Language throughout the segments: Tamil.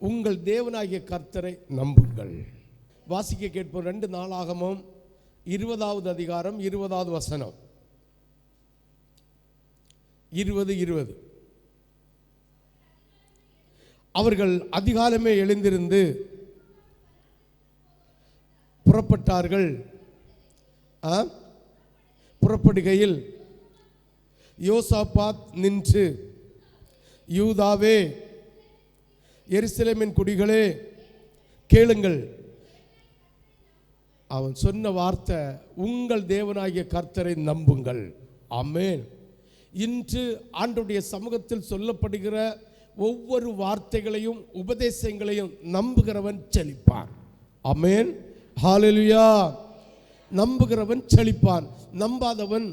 உங்கள் தேவனாகிய கர்த்தரை நம்புங்கள். வாசிக்க கேட்போம். 2 நாளாகமம் 20வது அதிகாரம் 20வது வசனம். 20 அவர்கள் அதிகாலமே எழுந்திருந்து புறப்பட்டார்கள். புறப்படுகையில் யோசாபாத் நின்று, யூதாவே எருசலேமின் குடிகளே கேளுங்கள். அவன் சொன்ன வார்த்தை, உங்கள் தேவனாகிய கர்த்தரை நம்புங்கள். ஆமென். இன்று ஆண்டவருடைய சமூகத்தில் சொல்லப்படுகிற ஒவ்வொரு வார்த்தைகளையும் உபதேசங்களையும் நம்புகிறவன் செழிப்பான். ஆமென். ஹல்லேலூயா. நம்புகிறவன் செழிப்பான். நம்பாதவன்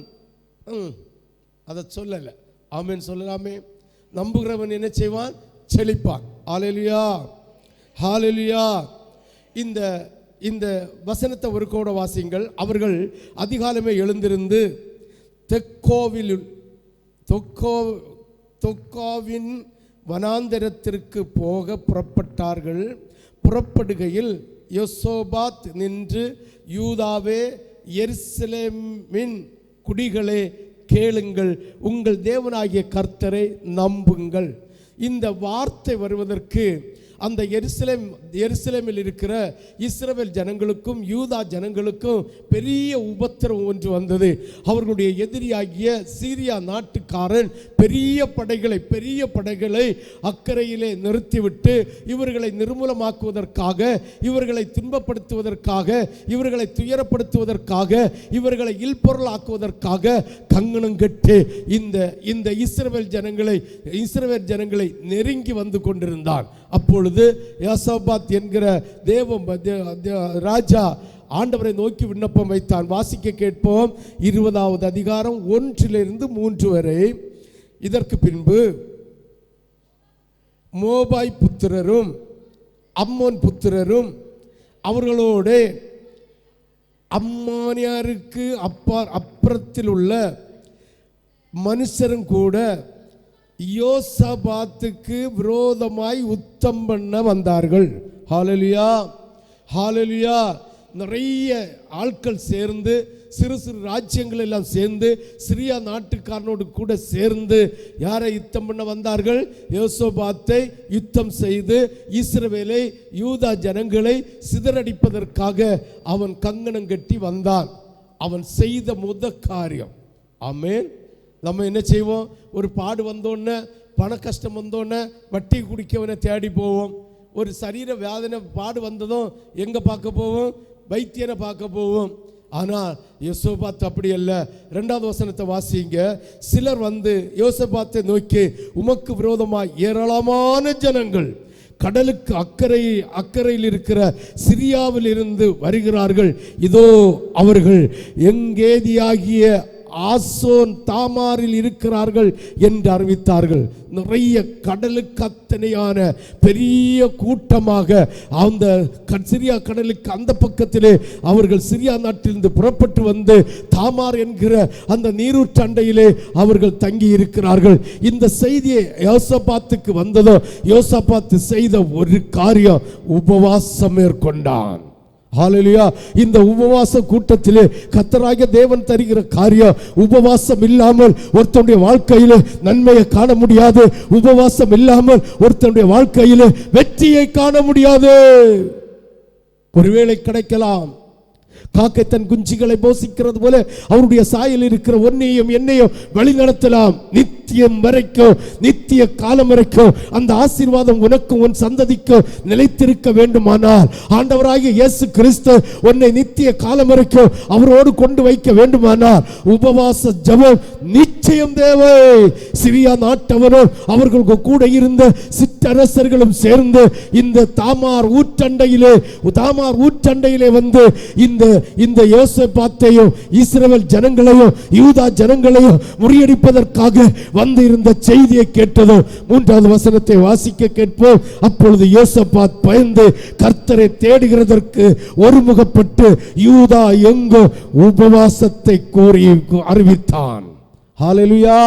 அதை சொல்லல. ஆமென் சொல்லலாமே. நம்புகிறவன் என்ன செய்வான்? செழிப்பான். ஹல்லேலூயா, ஹல்லேலூயா. இந்த வசனத்தை ஒரு கூட வாசிங்கள். அவர்கள் அதிகாலமே எழுந்திருந்து தொக்கோவின் வனாந்தரத்திற்கு போக புறப்பட்டார்கள். புறப்படுகையில் யோசபாத் நின்று, யூதாவே எருசலேமின் குடிகளே கேளுங்கள், உங்கள் தேவனாகிய கர்த்தரை நம்புங்கள். இந்த வார்த்தை வருவதற்கு அந்த எருசலேமில் இருக்கிற இஸ்ரவேல் ஜனங்களுக்கும் யூதா ஜனங்களுக்கும் பெரிய உபத்திரவம் ஒன்று வந்தது. அவர்களுடைய எதிரியாகிய சீரியா நாட்டுக்காரன் பெரிய படைகளை அக்கறையிலே நிறுத்திவிட்டு இவர்களை நிர்மூலமாக்குவதற்காக, இவர்களை துன்பப்படுத்துவதற்காக, இவர்களை துயரப்படுத்துவதற்காக, இவர்களை இல்பொருளாக்குவதற்காக கங்கணம் கட்டு இந்த இஸ்ரவேல் ஜனங்களை நெருங்கி வந்து கொண்டிருந்தான். அப்பொழுது யோசபாத் என்கிற ராஜா ஆண்டவரை நோக்கி விண்ணப்பம் வைத்தான். வாசிக்க கேட்போம். 20வது அதிகாரம் 1-3 வரை. இதற்கு பின்பு மோபாய் புத்திரரும் அம்மோன் புத்திரரும் அவர்களோடு அம்மானியாருக்கு அப்புறத்தில் உள்ள மனுஷரும் கூட யோசபாத்துக்கு விரோதமாய் யுத்தம் பண்ண வந்தார்கள். ஹல்லேலூயா, ஹல்லேலூயா. நிறைய ஆட்கள் சேர்ந்து, சிறு ராஜ்யங்கள் எல்லாம் சேர்ந்து சிரியா நாட்டுக்காரனோடு கூட சேர்ந்து யாரை யுத்தம் பண்ண வந்தார்கள்? யோசபாத்தை யுத்தம் செய்து இஸ்ரவேலை, யூதா ஜனங்களை சிதறடிப்பதற்காக அவன் கங்கணம் கட்டி வந்தான். அவன் செய்த காரியம். ஆமென். நம்ம என்ன செய்வோம்? ஒரு பாடு வந்தோடனே, பண கஷ்டம் வந்தோடனே வட்டி குடிக்கவனை தேடி போவோம். ஒரு சரீர வேதனை பாடு வந்ததும் எங்கே பார்க்க போவோம்? வைத்தியனை பார்க்க போவோம். ஆனால் யோசபாத் அப்படி அல்ல. 2வது வசனத்தை வாசிங்க. சிலர் வந்து யோசபாத்தை நோக்கி, உமக்கு விரோதமாக ஏராளமான ஜனங்கள் கடலுக்கு அக்கறையில் இருக்கிற சிரியாவில் இருந்து வருகிறார்கள். இதோ அவர்கள் எங்கேதியாகிய ஆசோன் தாமாரில் இருக்கிறார்கள் என்று அறிவித்தார்கள். நிறைய கடலுக்கு அத்தனையான பெரிய கூட்டமாக அந்த சிரியா கடலுக்கு அந்த பக்கத்திலே அவர்கள் சிரியா நாட்டிலிருந்து புறப்பட்டு வந்து தாமார் என்கிற அந்த நீரூற்றண்டையிலே அவர்கள் தங்கி இருக்கிறார்கள். இந்த செய்தியை யோசபாத்துக்கு வந்ததோ, யோசபாத்து செய்த ஒரு காரியம், உபவாசம் மேற்கொண்டான். ஹல்லேலூயா. இந்த உபவாச கூட்டத்திலே கர்த்தராகிய தேவன் தருகிற காரியம், உபவாசம் இல்லாமல் ஒருத்தனுடைய வாழ்க்கையிலே நன்மையை காண முடியாது. உபவாசம் இல்லாமல் ஒருத்தனுடைய வாழ்க்கையிலே வெற்றியை காண முடியாது. ஒருவேளை கிடைக்கலாம். காக்கை தன் குஞ்சுகளை போசிக்கிறது போல அவருடைய சாயல் இருக்கிற ஒன்னையும் என்னையும் வழி நடத்தலாம். நித்தியம் வரைக்கும், நித்திய காலம் வரைக்கும் அந்த ஆசீர்வாதம் உனக்கும் உன் சந்ததிக்கும் நிலைத்திருக்க வேண்டுமானால், ஆண்டவராகிய இயேசு கிறிஸ்து உன்னை நித்திய காலம் வரைக்கும் அவரோடு கொண்டு வைக்க வேண்டுமானால் உபவாச ஜெபம் நிச்சயம் தேவை. சிரியா நாட்டவரும் அவர்களுக்கு கூட இருந்த சிற்றரசர்களும் சேர்ந்து இந்த தாமார் ஊற்றண்டையிலே வந்து இந்த யோசபாத்தையும் இஸ்ரவேல் ஜனங்களையும் யூதா ஜனங்களையும் முறியடிப்பதற்காக வந்து இருந்த செய்தியை கேட்டதும் 3வது வசனத்தை வாசிக்க கேட்போம். அப்பொழுது யோசபாத் பயந்து கர்த்தரை தேடுகிறதற்கு ஒருமுகப்பட்டு யூதா எங்கும் உபவாசத்தை கூறி அறிவித்தான். ஹல்லேலூயா,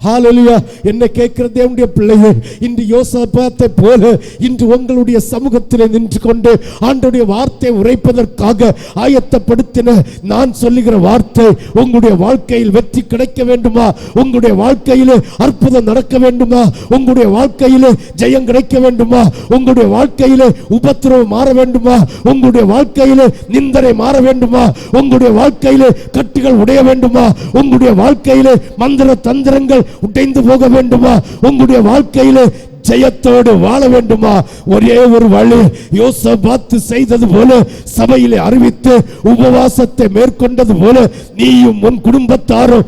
ஹalleluya. என்னை கேட்கிற தேவனுடைய பிள்ளைகள், இன்று யோசபாத்தை போல இன்று உங்களுடைய சமூகத்தில் நின்று கொண்டு ஆண்டவருடைய வார்த்தை உரைப்பதற்காக ஆயத்தப்படுத்தின நான் சொல்லுகிற வார்த்தை, உங்களுடைய வாழ்க்கையில் வெற்றி கிடைக்க வேண்டுமா? உங்களுடைய வாழ்க்கையில் அற்புதம் நடக்க வேண்டுமா? உங்களுடைய வாழ்க்கையில் ஜெயம் கிடைக்க வேண்டுமா? உங்களுடைய வாழ்க்கையில் உபத்திரவம் மாற வேண்டுமா? உங்களுடைய வாழ்க்கையில் நிந்தனை மாற வேண்டுமா? உங்களுடைய வாழ்க்கையில் கட்டுகள் உடைய வேண்டுமா? உங்களுடைய வாழ்க்கையில் மந்திர தந்திரங்கள் உடைந்து போக வேண்டுமா? உங்களுடைய வாழ்க்கையில் ஜெயத்தோடு வாழ வேண்டுமா? ஒரே ஒரு வழி, யோசபாத் செய்தது போல சபையிலே அறிவித்து உபவாசத்தை மேற்கொண்டது போல நீயும் உன் குடும்பத்தாரும்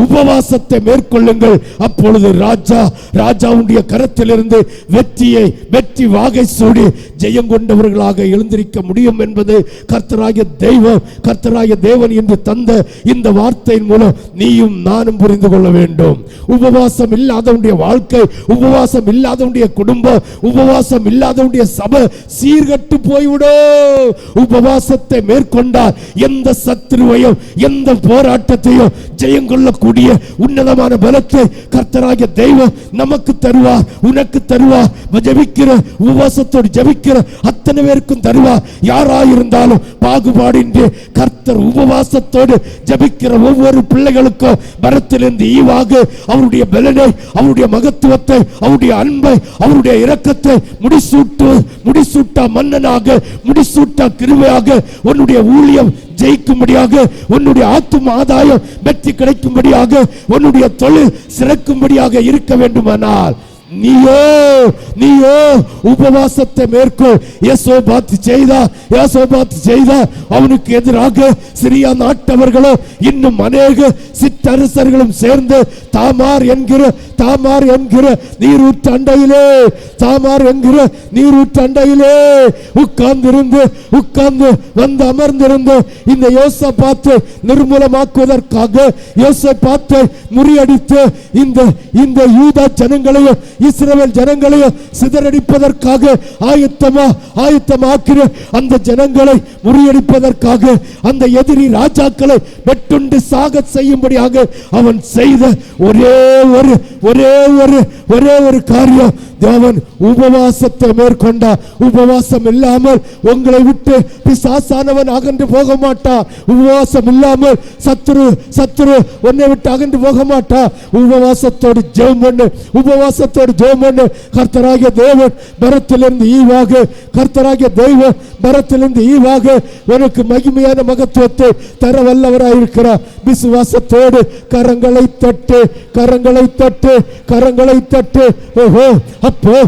உபவாசத்தை மேற்கொள்ளுங்கள். அப்பொழுது ராஜாவுடைய கரத்திலிருந்து வெற்றி வாகை சூடி ஜெயம் கொண்டவர்களாக எழுந்திருக்க முடியும் என்பது கர்த்தராகிய தேவன் என்று தந்த இந்த வார்த்தையின் மூலம் நீயும் நானும் புரிந்து கொள்ள வேண்டும். உபவாசம் இல்லாதவனுடைய வாழ்க்கை, உபவாசம் இல்லாதவனுடைய குடும்பம், உபவாசம் இல்லாதவனுடைய சபை சீர்கட்டு போய்விடும். உபவாசத்தை மேற்கொண்டால் எந்த சத்துருவையும் எந்த போராட்டத்தையும் ஜெயம் கொள்ளக்கூடிய உன்னதமான பலத்தை கர்த்தராகிய தெய்வம் நமக்கு தருவார், உனக்கு தருவார். ஜெபிக்கிற உபவாசத்தோடு ஜெபிக்கிற அத்தனை பேருக்கும் தருவார். யாராயிருந்தாலும் பாகுபாடின்றி கர்த்தர் உபவாசத்தோடு ஜெபிக்கிற ஒவ்வொரு பிள்ளைகளுக்கும் பரத்திலிருந்து ஈவாக அவருடைய பலனை, அவருடைய மகத்துவத்தை, அவருடைய அன்பை, அவருடைய இரக்கத்தை முடிசூட்டா மன்னனாக, முடிசூட்டா கிருபையாக, உன்னுடைய ஊழியம் ஜெயிக்கும்படியாக, உன்னுடைய ஆத்தும ஆதாயம் வெற்றி கிடைக்கும்படியாக, உன்னுடைய தொழில் சிறக்கும்படியாக இருக்க வேண்டுமானால் நீயோ உபவாசத்தை மேற்கொள். யோசபாத் செய்தா அவனுக்கு எதிராக சிரியா நாட்டவர்களும் இன்னும் அநேக சிற்றரசர்களும் சேர்ந்து தாமார் என்கிற நீரூற்று அண்டையிலே உட்கார்ந்து வந்து அமர்ந்திருந்து இந்த யோசபாத்தை நிர்மூலமாக்குவதற்காக, யோசபாத்தை முறியடித்து இந்த யூதா ஜனங்களையும் இஸ்ரவேல் ஜனங்களையும் சிதறடிப்பதற்காக ஆயத்தமாக்கிற அந்த ஜனங்களை முறியடிப்பதற்காக, அந்த எதிரி ராஜாக்களை வெட்டுண்டு சாக செய்யும்படியாக அவன் செய்த ஒரே ஒரு காரியம், தேவன் உபவாசத்தை மேற்கொண்டார். உபவாசம் இல்லாமல் உங்களை விட்டு பிசாசானவன் அகன்று போக மாட்டான். உபவாசம் இல்லாமல் சத்துரு உன்னை விட்டு அகன்று போக மாட்டான். உபவாசத்தோடு ஜெபம் பண்ணு. கர்த்தராகிய தேவன் பரத்திலிருந்து ஈவாக உனக்கு மகிமையான மகத்துவத்தை தர வல்லவராயிருக்கிறார். விசுவாசத்தோடு கரங்களை தட்டு. ஓஹோ, அப்போ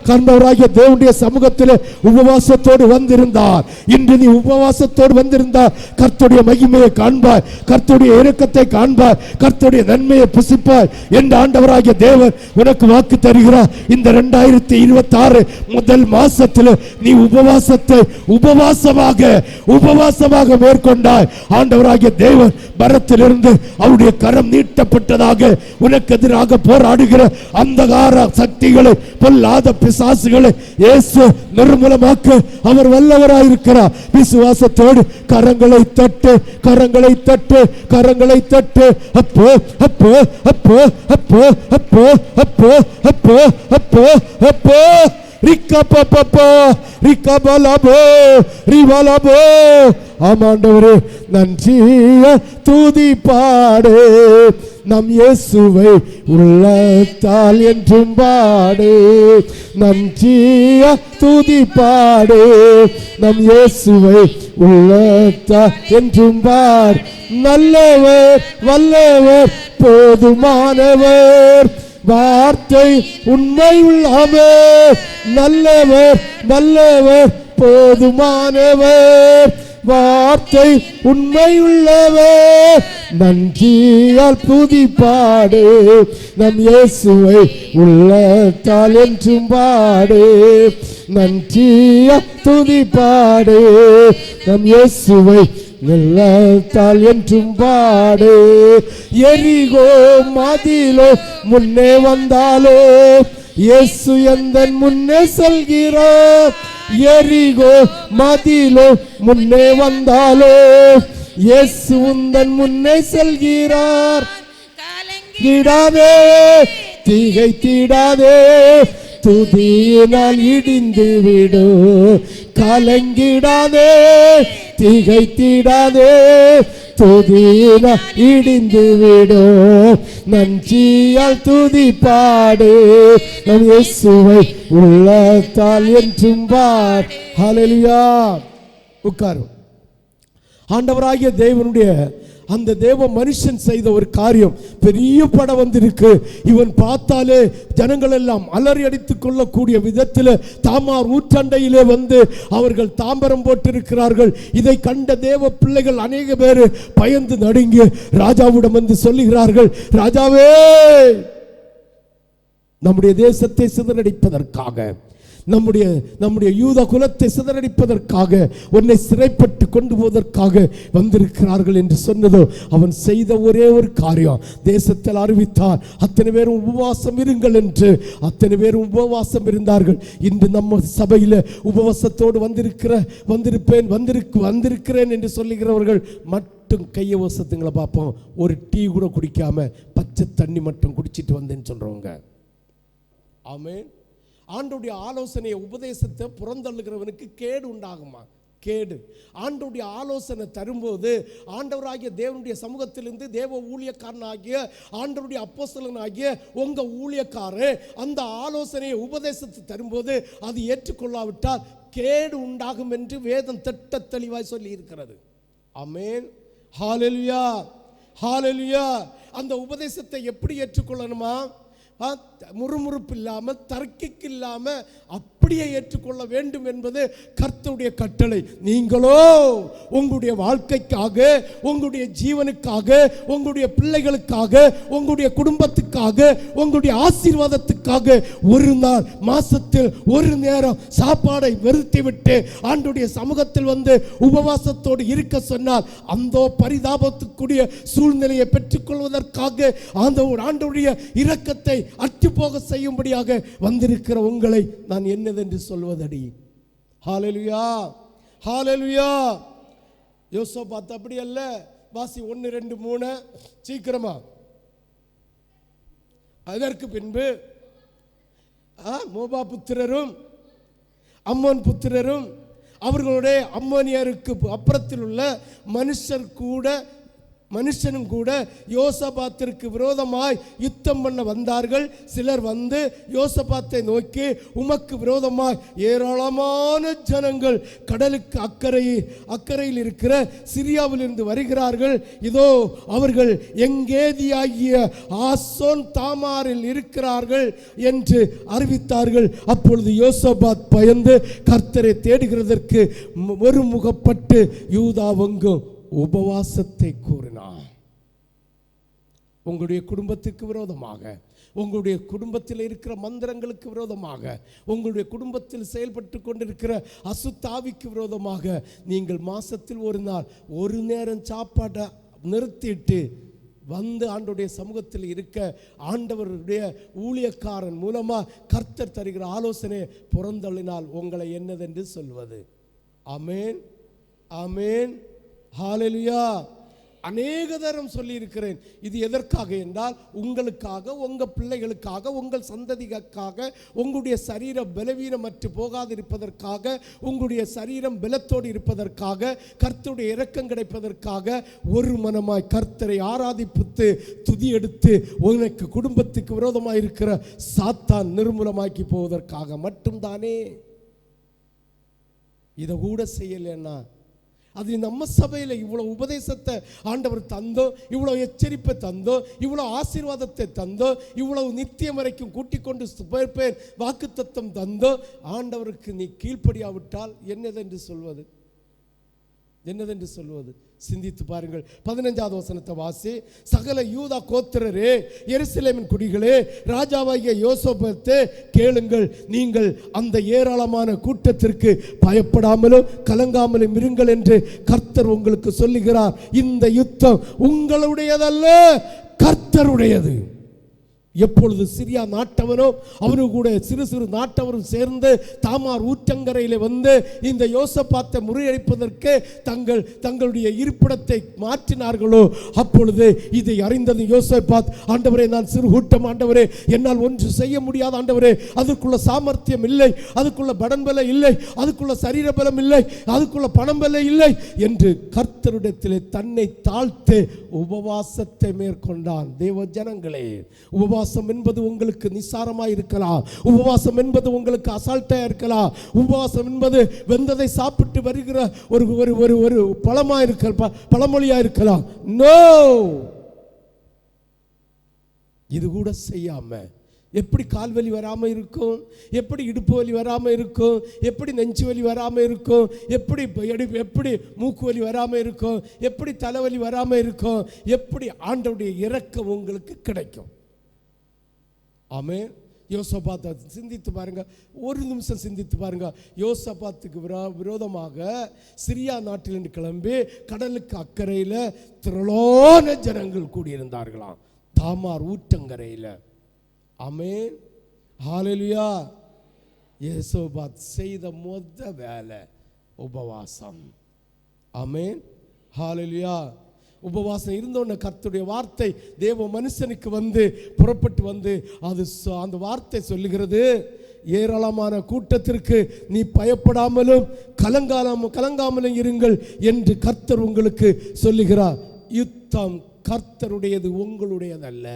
கர்த்தராகிய தேவனுடைய சமூகத்தில் உபவாசத்தோடு வந்திருந்தார். இன்று நீ உபவாசத்தோடு வந்திருந்தார், கர்த்தருடைய மகிமையை காண்பாய், கர்த்தருடைய இரக்கத்தை காண்பாய், கர்த்தருடைய நன்மையை புசிப்பாய் என்று ஆண்டவராகிய தேவன் உனக்கு வாக்கு தருகிறார். இந்த 2026 முதல் மாசத்தில் நீ உபவாசமாக மேற்கொண்டாய். ஆண்டவராகிய தேவன் பரத்திலிருந்து அவருடைய கரம் நீட்டப்பட்டதாக உனக்கு எதிராக போராடுகிற அந்தகார சக்திகளை, பொல்லாத பிசாசுகளை இயேசு நிர்மூலமாக்க அவர் வல்லவராயிருக்கிறார். விசுவாசத்தோடு கரங்களை தட்டு. அப்போ ஆமாண்டவரே, நன்றிய துதி பாடு, நம் இயேசுவை உள்ளத்தால் என்றும் பாடு. நன்றிய துதி பாடு, நம் இயேசுவை உள்ளத்தால் என்றும் பாடு. நல்லவர் வல்லவர் போதுமானவர், வார்த்தை உண்மை உள்ளவர். நல்லவர் போதுமானவர், வார்த்தை உண்மை உள்ளவர். நன்றியால் துதி பாடு, நம் இயேசுவை உள்ளத்தால் என்றும் பாடு. நன்றியால் துதி பாடு, நம் இயேசுவை உள்ளத்தால் என்றும் பாடு. எரிகோ மதிலோ முன்னே வந்தாலோ, இயேசு எந்தன் முன்னே செல்கிறார். எரிகோ மதிலோ முன்னே வந்தாலோ, இயேசு உந்தன் முன்னே செல்கிறார். கலங்கிடாதே, திகைத்திடாதே, துதியினால் இடிந்து விடு. கலங்கிடாதே, திகைத்திடாதே, துதியினால் இடிந்து விடு. நன்றியால் துதி பாடு, நம் இயேசுவை உள்ளத்தால் என்றும் பார். ஹல்லேலூயா. உட்காரும். ஆண்டவராகிய தேவனுடைய அந்த தேவ மனுஷன் செய்த ஒரு காரியம் பெரிய படம் வந்திருக்கு. இவன் பார்த்தாலே ஜனங்கள் எல்லாம் அலறி அடித்துக் கொள்ளக்கூடிய விதத்தில் தாமார் ஊற்றண்டையிலே வந்து அவர்கள் தாம்பரம் போட்டிருக்கிறார்கள். இதை கண்ட தேவ பிள்ளைகள் அநேக பேர் பயந்து நடுங்கி ராஜாவிடம் வந்து சொல்லுகிறார்கள், ராஜாவே, நம்முடைய தேசத்தை சிதறடிப்பதற்காக, நம்முடைய யூத குலத்தை சிதறடிப்பதற்காக, உன்னை சிறைப்பட்டு கொண்டு போவதற்காக வந்திருக்கிறார்கள் என்று சொன்னதோ, அவன் செய்த ஒரே ஒரு காரியம் தேசத்தில் அறிவித்தார், அத்தனை பேரும் உபவாசம் இருங்கள் என்று. அத்தனை பேரும் உபவாசம் இருந்தார்கள். இன்று நம்ம சபையில் உபவாசத்தோடு வந்திருக்கிறேன் என்று சொல்லுகிறவர்கள் மட்டும் கையை வசத்துங்களை பார்ப்போம். ஒரு டீ கூட குடிக்காம பச்சை தண்ணி மட்டும் குடிச்சிட்டு வந்தேன்னு சொல்றவங்க. ஆமென். ஆண்டோடைய ஆலோசனையை, உபதேசத்தை புறந்தள்ளுகிறவனுக்கு கேடு உண்டாகுமா? கேடு. ஆண்டோடைய ஆலோசனை தரும்போது, ஆண்டவராகிய தேவனுடைய சமூகத்திலிருந்து தேவ ஊழியக்காரனாகிய ஆண்டவருடைய அப்போஸ்தலனாகிய உங்க ஊழியக்காரர் அந்த ஆலோசனையை, உபதேசத்தை தரும்போது அது ஏற்றுக்கொள்ளாவிட்டால் கேடு உண்டாகும் என்று வேதம் திட்ட தெளிவாய் சொல்லி இருக்கிறது. ஆமென். ஹல்லேலூயா, ஹல்லேலூயா. அந்த உபதேசத்தை எப்படி ஏற்றுக்கொள்ளணுமா? முறுமுறுப்பு இல்லாமல், தர்க்கிக்கு இல்லாமல் அப்படியே ஏற்றுக்கொள்ள வேண்டும் என்பது கர்த்தருடைய கட்டளை. நீங்களோ உங்களுடைய வாழ்க்கைக்காக, உங்களுடைய ஜீவனுக்காக, உங்களுடைய பிள்ளைகளுக்காக, உங்களுடைய குடும்பத்துக்காக, உங்களுடைய ஆசீர்வாதத்துக்காக ஒரு நாள் மாசத்தில் ஒரு நேரம் சாப்பாடை வெறுத்துவிட்டு ஆண்டவருடைய சமூகத்தில் வந்து உபவாசத்தோடு இருக்க சொன்னால், அந்த பரிதாபத்துக்குரிய சூழ்நிலையை பெற்றுக்கொள்வதற்காக ஆண்டவருடைய இரக்கத்தை அற்று போக செய்யும்படியாக வந்திருக்கிற உங்களை நான் என்னதென்று சொல்வதடி? ஹல்லேலூயா, ஹல்லேலூயா. யோசபாத் அப்படி அல்ல. வாசி 1, 2, 3 சீக்கிரமா. அதற்கு பின்பு மோபா புத்திரரும் அம்மோன் புத்திரரும் அவர்களுடைய அம்மோனியருக்கு அப்புறத்தில் உள்ள மனுஷனும் கூட யோசபாத்திற்கு விரோதமாய் யுத்தம் பண்ண வந்தார்கள். சிலர் வந்து யோசபாத்தை நோக்கி, உமக்கு விரோதமாய் ஏராளமான ஜனங்கள் கடலுக்கு அக்கறையில் இருக்கிற சிரியாவிலிருந்து வருகிறார்கள். இதோ அவர்கள் எங்கேதியாகிய ஆசோன் தாமாரில் இருக்கிறார்கள் என்று அறிவித்தார்கள். அப்பொழுது யோசபாத் பயந்து கர்த்தரை தேடுகிறதற்கு ஒருமுகப்பட்டு யூதாவெங்கும் உபவாசத்தை கூறினார். உங்களுடைய குடும்பத்துக்கு விரோதமாக, உங்களுடைய குடும்பத்தில் இருக்கிற மந்திரங்களுக்கு விரோதமாக, உங்களுடைய குடும்பத்தில் செயல்பட்டு கொண்டிருக்கிற அசுத்தாவிக்கு விரோதமாக நீங்கள் மாசத்தில் ஒரு நாள் ஒரு நேரம் சாப்பாட்டை நிறுத்திட்டு வந்து ஆண்டவருடைய சமூகத்தில் இருக்க ஆண்டவருடைய ஊழியக்காரன் மூலமாக கர்த்தர் தருகிற ஆலோசனை புறந்தள்ளினால் உங்களை என்னதென்று சொல்வது? ஆமென், ஆமென், ஹல்லேலூயா. அநேக தரம் சொல்லி இருக்கிறேன். இது எதற்காக என்றால், உங்களுக்காக, உங்கள் பிள்ளைகளுக்காக, உங்கள் சந்ததிக்காக, உங்களுடைய சரீரம் பலவீனமற்று போகாதிருப்பதற்காக, உங்களுடைய சரீரம் பலத்தோடு இருப்பதற்காக, கர்த்தருடைய இரக்கம் கிடைப்பதற்காக ஒரு மனமாய் கர்த்தரை ஆராதிப்பித்து துதி எடுத்து உனக்கு குடும்பத்துக்கு விரோதமாக இருக்கிற சாத்தான் நிர்மூலமாக்கி போவதற்காக மட்டும்தானே. இதை கூட செய்யலைன்னா, அது நம்ம சபையில் இவ்வளோ உபதேசத்தை ஆண்டவர் தந்தோ, இவ்வளோ எச்சரிப்பை தந்தோ, இவ்வளோ ஆசீர்வாதத்தை தந்தோ, இவ்வளவு நித்தியம் வரைக்கும் கூட்டிக் கொண்டு பேர் வாக்குத்தத்தம் தந்தோ, ஆண்டவருக்கு நீ கீழ்ப்படியாவிட்டால் என்னதென்று சொல்வது? என்னதென்று சொல்வது? சிந்தித்து பாருங்கள். 15வது வசனத்தை வாசி. சகல யூதா கோத்திரரே, எருசலேமின் குடிகளே, ராஜாவாகிய யோசபாத்தே, கேளுங்கள். நீங்கள் அந்த ஏராளமான கூட்டத்திற்கு பயப்படாமலும் கலங்காமலும் இருங்கள் என்று கர்த்தர் உங்களுக்கு சொல்லுகிறார். இந்த யுத்தம் உங்களுடையதல்ல, கர்த்தருடையது. எப்பொழுது சிரியா நாட்டவனும் அவனு கூட சிறு சிறு நாட்டவரும் சேர்ந்து தாமார் ஊற்றங்கரையில் வந்து இந்த யோசபாத்தை முறியடிப்பதற்கு தங்களுடைய இருப்பிடத்தை மாற்றினார்களோ, அப்பொழுது இதை அறிந்தது யோசபாத், ஆண்டவரே நான் சிறு கூட்டம் ஆண்டவரே, என்னால் ஒன்று செய்ய முடியாத ஆண்டவரே, அதுக்குள்ள சாமர்த்தியம் இல்லை, அதுக்குள்ள படன் பலம் இல்லை, அதுக்குள்ள சரீர பலம் இல்லை, அதுக்குள்ள பணம் பலம் இல்லை என்று கர்த்தரிடத்திலே தன்னை தாழ்த்து உபவாசத்தை மேற்கொண்டான். தேவ ஜனங்களே, உபவாசம் என்பது உங்களுக்கு நிசாரமாக இருக்கலாம், உபவாசம் என்பது உங்களுக்கு அசால்ட்டாக இருக்கலாம், உபவாசம் என்பது வெந்ததை சாப்பிட்டு வருகிற ஒரு ஒரு ஒரு ஒரு பழமாக இருக்க பழமொழியாக இருக்கலாம். நோ, இது கூட செய்யாம எப்படி கால்வலி வராமல் இருக்கும், எப்படி இடுப்பு வலி வராமல் இருக்கும், எப்படி நெஞ்சு வலி வராமல் இருக்கும், எப்படி மூக்கு வலி வராமல் இருக்கும், எப்படி தலைவலி வராமல் இருக்கும், எப்படி ஆண்டவருடைய இரக்கம் உங்களுக்கு கிடைக்கும். ஆமென். யோசபாத்தை சிந்தித்து பாருங்க, ஒரு நிமிஷம் சிந்தித்து பாருங்க. யோசபாத்துக்கு விரோதமாக சிரியா நாட்டிலிருந்து கிளம்பி கடலுக்கு அக்கறையில் திரளான ஜனங்கள் கூடியிருந்தார்களாம், தாமார் ஊற்றங்கரையில். ஆமென், ஹல்லேலூயா. யோசபாத் செய்த மொத்த வேலை உபவாசம். ஆமென், ஹல்லேலூயா. உபவாசம் இருந்தோன்னு கர்த்தருடைய வார்த்தை தேவ மனுஷனுக்கு வந்து புறப்பட்டு வந்து அந்த வார்த்தை சொல்லுகிறது, ஏராளமான கூட்டத்திற்கு நீ பயப்படாமலும் கலங்காமலும் இருங்கள் என்று கர்த்தர் உங்களுக்கு சொல்லுகிறார். யுத்தம் கர்த்தருடையது, உங்களுடையதல்ல.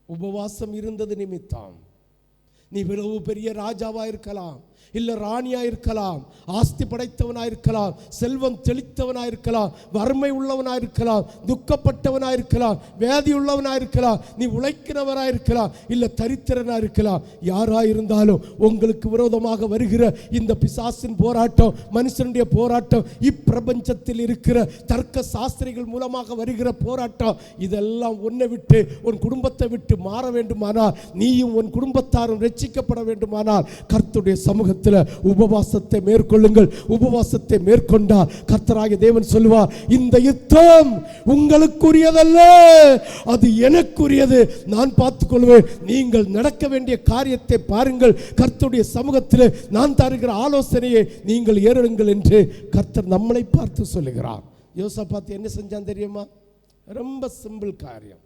உபவாசம் இருந்தது நிமித்தம் நீ இவ்வளவு பெரிய ராஜாவா இருக்கலாம், இல்ல ராணியா இருக்கலாம், ஆஸ்தி படைத்தவனா இருக்கலாம், செல்வம் செழித்தவனா இருக்கலாம், வறுமை உள்ளவனா இருக்கலாம், துக்கப்பட்டவனா இருக்கலாம், வியாதி உள்ளவனா இருக்கலாம், நீ உழைக்கிறவனா இருக்கலாம், இல்ல தரித்திரனா இருக்கலாம். யாரா இருந்தாலும் உங்களுக்கு விரோதமாக வருகிற இந்த பிசாசின் போராட்டம், மனுஷனுடைய போராட்டம், இப்பிரபஞ்சத்தில் இருக்கிற தர்க்க சாஸ்திரிகள் மூலமாக வருகிற போராட்டம், இதெல்லாம் உன்னை விட்டு உன் குடும்பத்தை விட்டு மாற வேண்டுமானால், நீயும் உன் குடும்பத்தாரும் ரட்சிக்கப்பட வேண்டுமானால் கர்த்தருடைய சமூகத்தில் உபவாசத்தை மேற்கொள்ளுங்கள். உபவாசத்தை மேற்கொண்டால் கர்த்தராகிய தேவன் சொல்லுவார், இந்த யுத்தம் உங்களுக்குரியதல்ல, அது எனக்குரியது, நான் பார்த்துக் கொள்வேன். நீங்கள் நடக்க வேண்டிய காரியத்தை பாருங்கள், கர்த்தருடைய சமூகத்தில் நான் தருகிற ஆலோசனையை நீங்கள் ஏறுங்கள் என்று கர்த்தர் நம்மளை பார்த்து சொல்லுகிறார். யோசபாத் என்ன செஞ்சான் தெரியுமா? ரொம்ப சிம்பிள் காரியம்.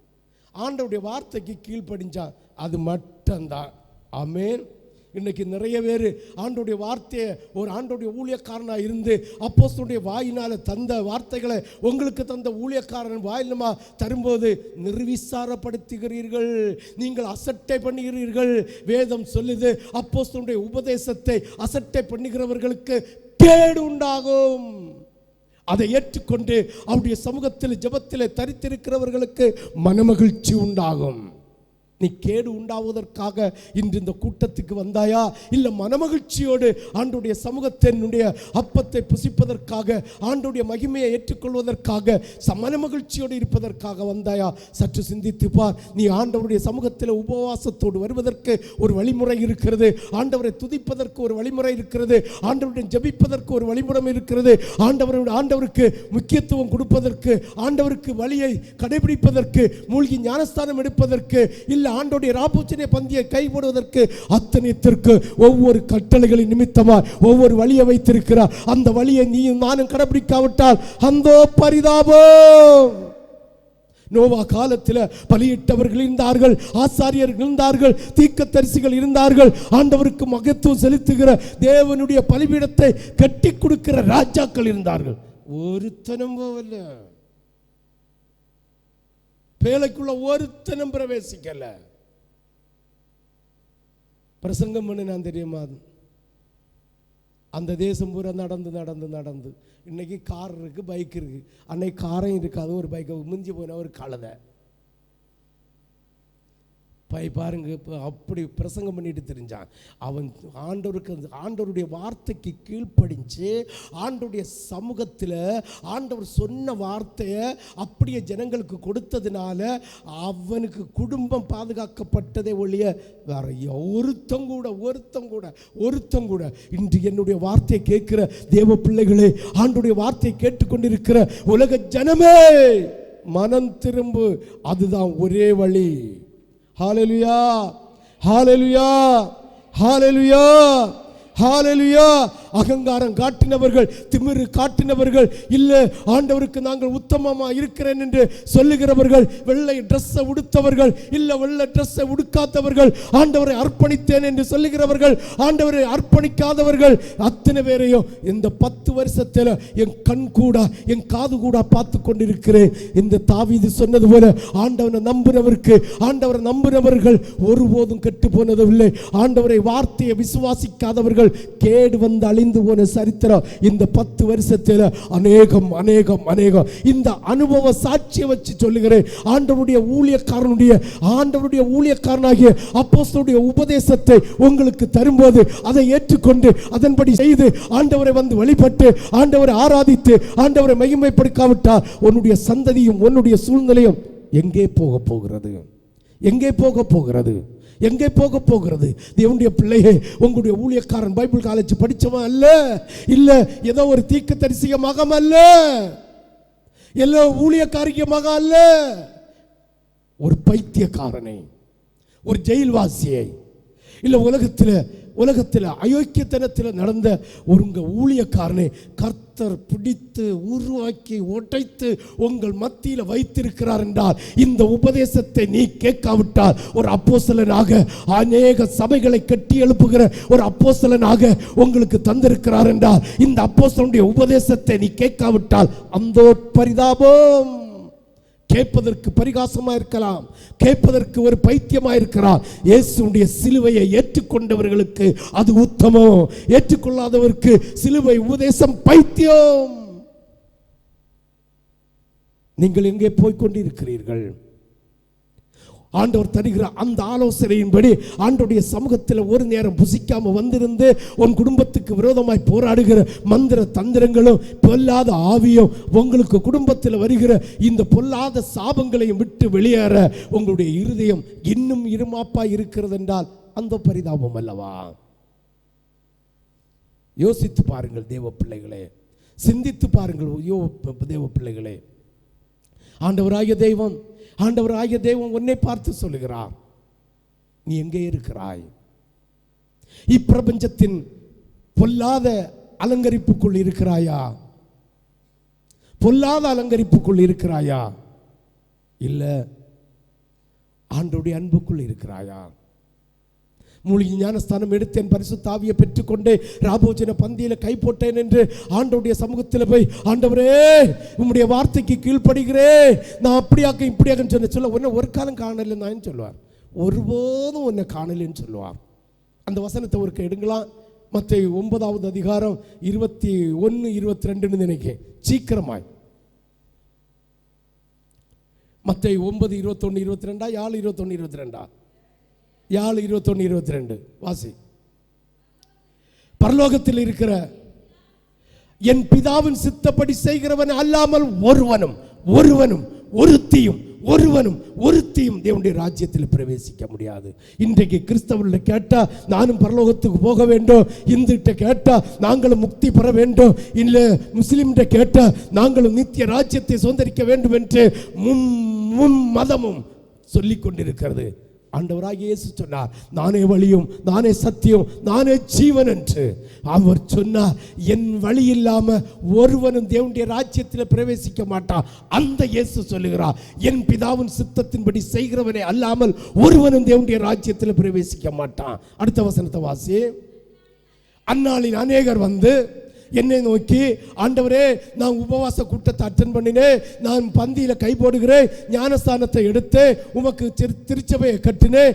ஆண்டவருடைய வார்த்தைக்கு கீழ்ப்படிஞ்சான், அது மட்டும்தான். ஆமென். இன்னைக்கு நிறைய பேர் ஆண்டோடைய வார்த்தையை ஒரு ஆண்டோடைய ஊழியக்காரனாக இருந்து அப்போஸ்தலனுடைய வாயினால் தந்த வார்த்தைகளை உங்களுக்கு தந்த ஊழியக்காரன் வாயிலமா தரும்போது நிர்விசாரப்படுத்துகிறீர்கள், நீங்கள் அசட்டை பண்ணுகிறீர்கள். வேதம் சொல்லுது, அப்போஸ்தலனுடைய உபதேசத்தை அசட்டை பண்ணுகிறவர்களுக்கு கேடு உண்டாகும். அதை ஏற்றுக்கொண்டு அவருடைய சமூகத்தில் ஜெபத்தில் தரித்திருக்கிறவர்களுக்கு மனமகிழ்ச்சி உண்டாகும். நீ கேடு உண்டாவதற்காக இன்று இந்த கூட்டத்துக்கு வந்தாயா, இல்லை மனமகிழ்ச்சியோடு ஆண்டோடைய சமூகத்தினுடைய அப்பத்தை புசிப்பதற்காக, ஆண்டோடைய மகிமையை ஏற்றுக்கொள்வதற்காக, மனமகிழ்ச்சியோடு இருப்பதற்காக வந்தாயா? சற்று சிந்தித்து பார். நீ ஆண்டவருடைய சமூகத்தில் உபவாசத்தோடு வருவதற்கு ஒரு வழிமுறை இருக்கிறது, ஆண்டவரை துதிப்பதற்கு ஒரு வழிமுறை இருக்கிறது, ஆண்டவருடன் ஜெபிப்பதற்கு ஒரு வழிமுறை இருக்கிறது, ஆண்டவருக்கு முக்கியத்துவம் கொடுப்பதற்கு, ஆண்டவருக்கு வழியை கடைபிடிப்பதற்கு, மூழ்கி ஞானஸ்தானம் எடுப்பதற்கு, இல்லை ஆண்டோடைய ராபோச்சனை பந்தியை கைவிடுவதற்கு, அத்தனைத்திற்கு ஒவ்வொரு கட்டளைகளின் நிமித்தமாக ஒவ்வொரு வழியை வைத்திருக்கிறார். அந்த வழியை நீயும் நானும் கடைபிடிக்காவிட்டால் அந்த பரிதாபம். நோவா காலத்தில் பலியிட்டவர்கள் இருந்தார்கள், ஆசாரியர்கள் இருந்தார்கள், தீர்க்கதரிசிகள் இருந்தார்கள், ஆண்டவருக்கு மகத்துவம் செலுத்துகிற தேவனுடைய பலிபீடத்தை கட்டி கொடுக்கிற ராஜாக்கள் இருந்தார்கள். ஒருத்தனும் போகல, பேழைக்குள்ள ஒருத்தனும் பிரவேசிக்கல. பிரசங்கம் பண்ண நான் தெரியுமா, அந்த தேசம் பூரா நடந்து நடந்து நடந்து இன்னைக்கு கார் இருக்கு, பைக் இருக்கு. அன்னைக்கு காரையும் இருக்காது, ஒரு பைக்கை மிஞ்சி போன ஒரு கழுதை. பாருங்க, இப்போ அப்படி பிரசங்கம் பண்ணிட்டு தெரிஞ்சான். அவன் ஆண்டவருடைய வார்த்தைக்கு கீழ்ப்படிஞ்சு ஆண்டவருடைய சமூகத்தில் ஆண்டவர் சொன்ன வார்த்தையை அப்படியே ஜனங்களுக்கு கொடுத்ததுனால அவனுக்கு குடும்பம் பாதுகாக்கப்பட்டதே ஒழிய வேற ஒருத்தம் கூட இன்று என்னுடைய வார்த்தையை கேட்கிற தேவ பிள்ளைகளே, ஆண்டவருடைய வார்த்தையை கேட்டுக்கொண்டிருக்கிற உலக ஜனமே, மனம் திரும்பு. அதுதான் ஒரே வழி. ஹalleluya, ஹalleluya, ஹalleluya, ஹalleluya. அகங்காரம் காட்டினவர்கள், திமிரு காட்டினவர்கள், இல்ல ஆண்டவருக்கு நாங்கள் உத்தமமா இருக்கிறேன் என்று சொல்லுகிறவர்கள், வெள்ளை ட்ரெஸ்ஸை உடுத்தவர்கள், இல்ல வெள்ளை ட்ரெஸ்ஸை உடுக்காதவர்கள், ஆண்டவரை அர்ப்பணித்தேன் என்று சொல்லுகிறவர்கள், ஆண்டவரை அர்ப்பணிக்காதவர்கள், அத்தனை பேரையும் இந்த 10 வருஷத்துல என் கண் கூட என் காது கூட பார்த்து கொண்டிருக்கிறேன். இந்த தாவீது சொன்னது போல ஆண்டவரை நம்பினவர்கள் ஒருபோதும் கெட்டு போனதில்லை. ஆண்டவரை வார்த்தையை விசுவாசிக்காதவர்கள் கேடு வந்து அழிந்து போன சரித்திரம் இந்த 10 வருஷத்தில் அநேகம் அநேகம் அநேகம். இந்த அனுபவ சாட்சியை வச்சு சொல்லுகிறேன். ஆண்டவருடைய ஊழியக்காரனாகிய அப்போஸ்தலருடைய உபதேசத்தை உங்களுக்கு தரும்போது அதை ஏற்றுக்கொண்டு அதன்படி செய்து ஆண்டவரை வந்து வழிபட்டு ஆண்டவரை ஆராதித்து ஆண்டவரை மகிமைப்படுத்தாவிட்டால் உன்னுடைய சந்ததியும் உன்னுடைய சூழ்நிலையும் எங்கே போக போகிறது? எங்கே போக போகிறது? எங்கே போக போகிறது? தேவனுடைய பிள்ளையே, உங்களுடைய ஊழியக்காரன் பைபிள் காலேஜ் படிச்சவன் அல்ல, இல்ல ஏதோ ஒரு தீர்க்கதரிசிய மகன் அல்ல, எல்லா ஊழியக்காரிய மகன் அல்ல, ஒரு பைத்தியக்காரனை, ஒரு ஜெயில்வாசியை, இல்ல உலகத்தில் அயோக்கியத்தனத்தில் நடந்த ஒரு ஊழியக்காரனை கர்த்தர் பிடித்து உருவாக்கி உடைத்து உங்கள் மத்தியில் வைத்திருக்கிறார் என்றால், இந்த உபதேசத்தை நீ கேட்காவிட்டால், ஒரு அப்போஸ்தலனாக அநேக சபைகளை கட்டி எழுப்புகிற ஒரு அப்போஸ்தலனாக உங்களுக்கு தந்திருக்கிறார் என்றால், இந்த அப்போஸ்தலனுடைய உபதேசத்தை நீ கேட்காவிட்டால் அந்த பரிதாபம். கேட்பதற்கு பரிகாசமா இருக்கலாம், கேட்பதற்கு ஒரு பைத்தியமா இருக்கலாம். இயேசுடைய சிலுவையை ஏற்றுக்கொண்டவர்களுக்கு அது உத்தமம், ஏற்றுக்கொள்ளாதவருக்கு சிலுவை உபதேசம் பைத்தியம். நீங்கள் எங்கே போய்கொண்டிருக்கிறீர்கள்? ஆண்டவர் தருகிற அந்த ஆலோசனையின்படி ஆண்டவருடைய சமூகத்தில் ஒரு நேரம் புசிக்காம வந்திருந்து உன் குடும்பத்துக்கு விரோதமாய் போராடுகிற மந்திர தந்திரங்களும் பொல்லாத ஆவியும் உங்களுக்கு குடும்பத்தில் வருகிற இந்த பொல்லாத சாபங்களையும் விட்டு வெளியேற உங்களுடைய இருதயம் இன்னும் இருமாப்பா இருக்கிறது என்றால் அந்த பரிதாபம் அல்லவா? யோசித்து பாருங்கள் தேவ பிள்ளைகளே, சிந்தித்து பாருங்கள் தேவ பிள்ளைகளே. ஆண்டவராகிய தெய்வம் உன்னை பார்த்து சொல்லுகிறார், நீ எங்கே இருக்கிறாய்? இப்பிரபஞ்சத்தின் பொல்லாத அலங்கரிப்புக்குள் இருக்கிறாயா? பொல்லாத அலங்கரிப்புக்குள் இருக்கிறாயா? இல்ல ஆண்டவருடைய அன்புக்குள் இருக்கிறாயா? மூழ்கி ஞானஸ்தானம் எடுத்தேன், பரிசுத்த ஆவியை பெற்றுக்கொண்டே ராபோஜன பந்தியில கை போட்டேன் என்று ஆண்டவருடைய சமூகத்தில் போய், ஆண்டவரே உம்முடைய வார்த்தைக்கு கீழ்ப்படுகிறேன், நான் அப்படியாக்க இப்படியாக்க சொல்ல உன்னை ஒரு காலம் காணலைன்னு சொல்லுவார். ஒருபோதும் உன்னை காணலைன்னு சொல்லுவார். அந்த வசனத்தை ஒரு எடுங்களாம். மத்தேயு 9வது அதிகாரம் 21, 22 நினைக்கிறேன். சீக்கிரமாய் மத்தேயு 9, 21, 22 யாழ் 21, 22 யாழ் 21, 22 வாசி. பரலோகத்தில் இருக்கிற என் பிதாவின் சித்தப்படி செய்கிறவன் அல்லாமல் ஒருத்தியும் தேவனுடைய ராஜ்யத்தில் பிரவேசிக்க முடியாது. இன்றைக்கு கிறிஸ்தவர்களை கேட்டா நானும் பரலோகத்துக்கு போக வேண்டும், இந்துகிட்ட கேட்டா நாங்களும் முக்தி பெற வேண்டும், இல்ல முஸ்லிம்கிட்ட கேட்டா நாங்களும் நித்திய ராஜ்யத்தை சுதந்திரிக்க வேண்டும் என்று முன் மதமும் சொல்லிக் கொண்டிருக்கிறது. ஆண்டவராகிய இயேசு சொன்னார், நானே வழியும் நானே சத்தியம் நானே ஜீவன் என்று. அவர் சொன்னார், என் வழி இல்லாம ஒருவனும் தேவனுடைய ராஜ்யத்தில் பிரவேசிக்க மாட்டான். அந்த இயேசு சொல்லுகிறார், என் பிதாவின் சித்தத்தின்படி செய்கிறவனே அல்லாமல் ஒருவனும் தேவனுடைய ராஜ்யத்தில் பிரவேசிக்க மாட்டான். அடுத்த வசனத்தை வாசி. அந்நாளில் அநேகர் வந்து என்னை நோக்கி, ஆண்டவரே நான் உபவாச கூட்டத்தை அட்டென்ட் பண்ணினேன், நான் பந்தியில் கை போடுகிறேன், ஞானஸ்தானத்தை எடுத்து உமக்கு திருச்சபையை கட்டினேன்,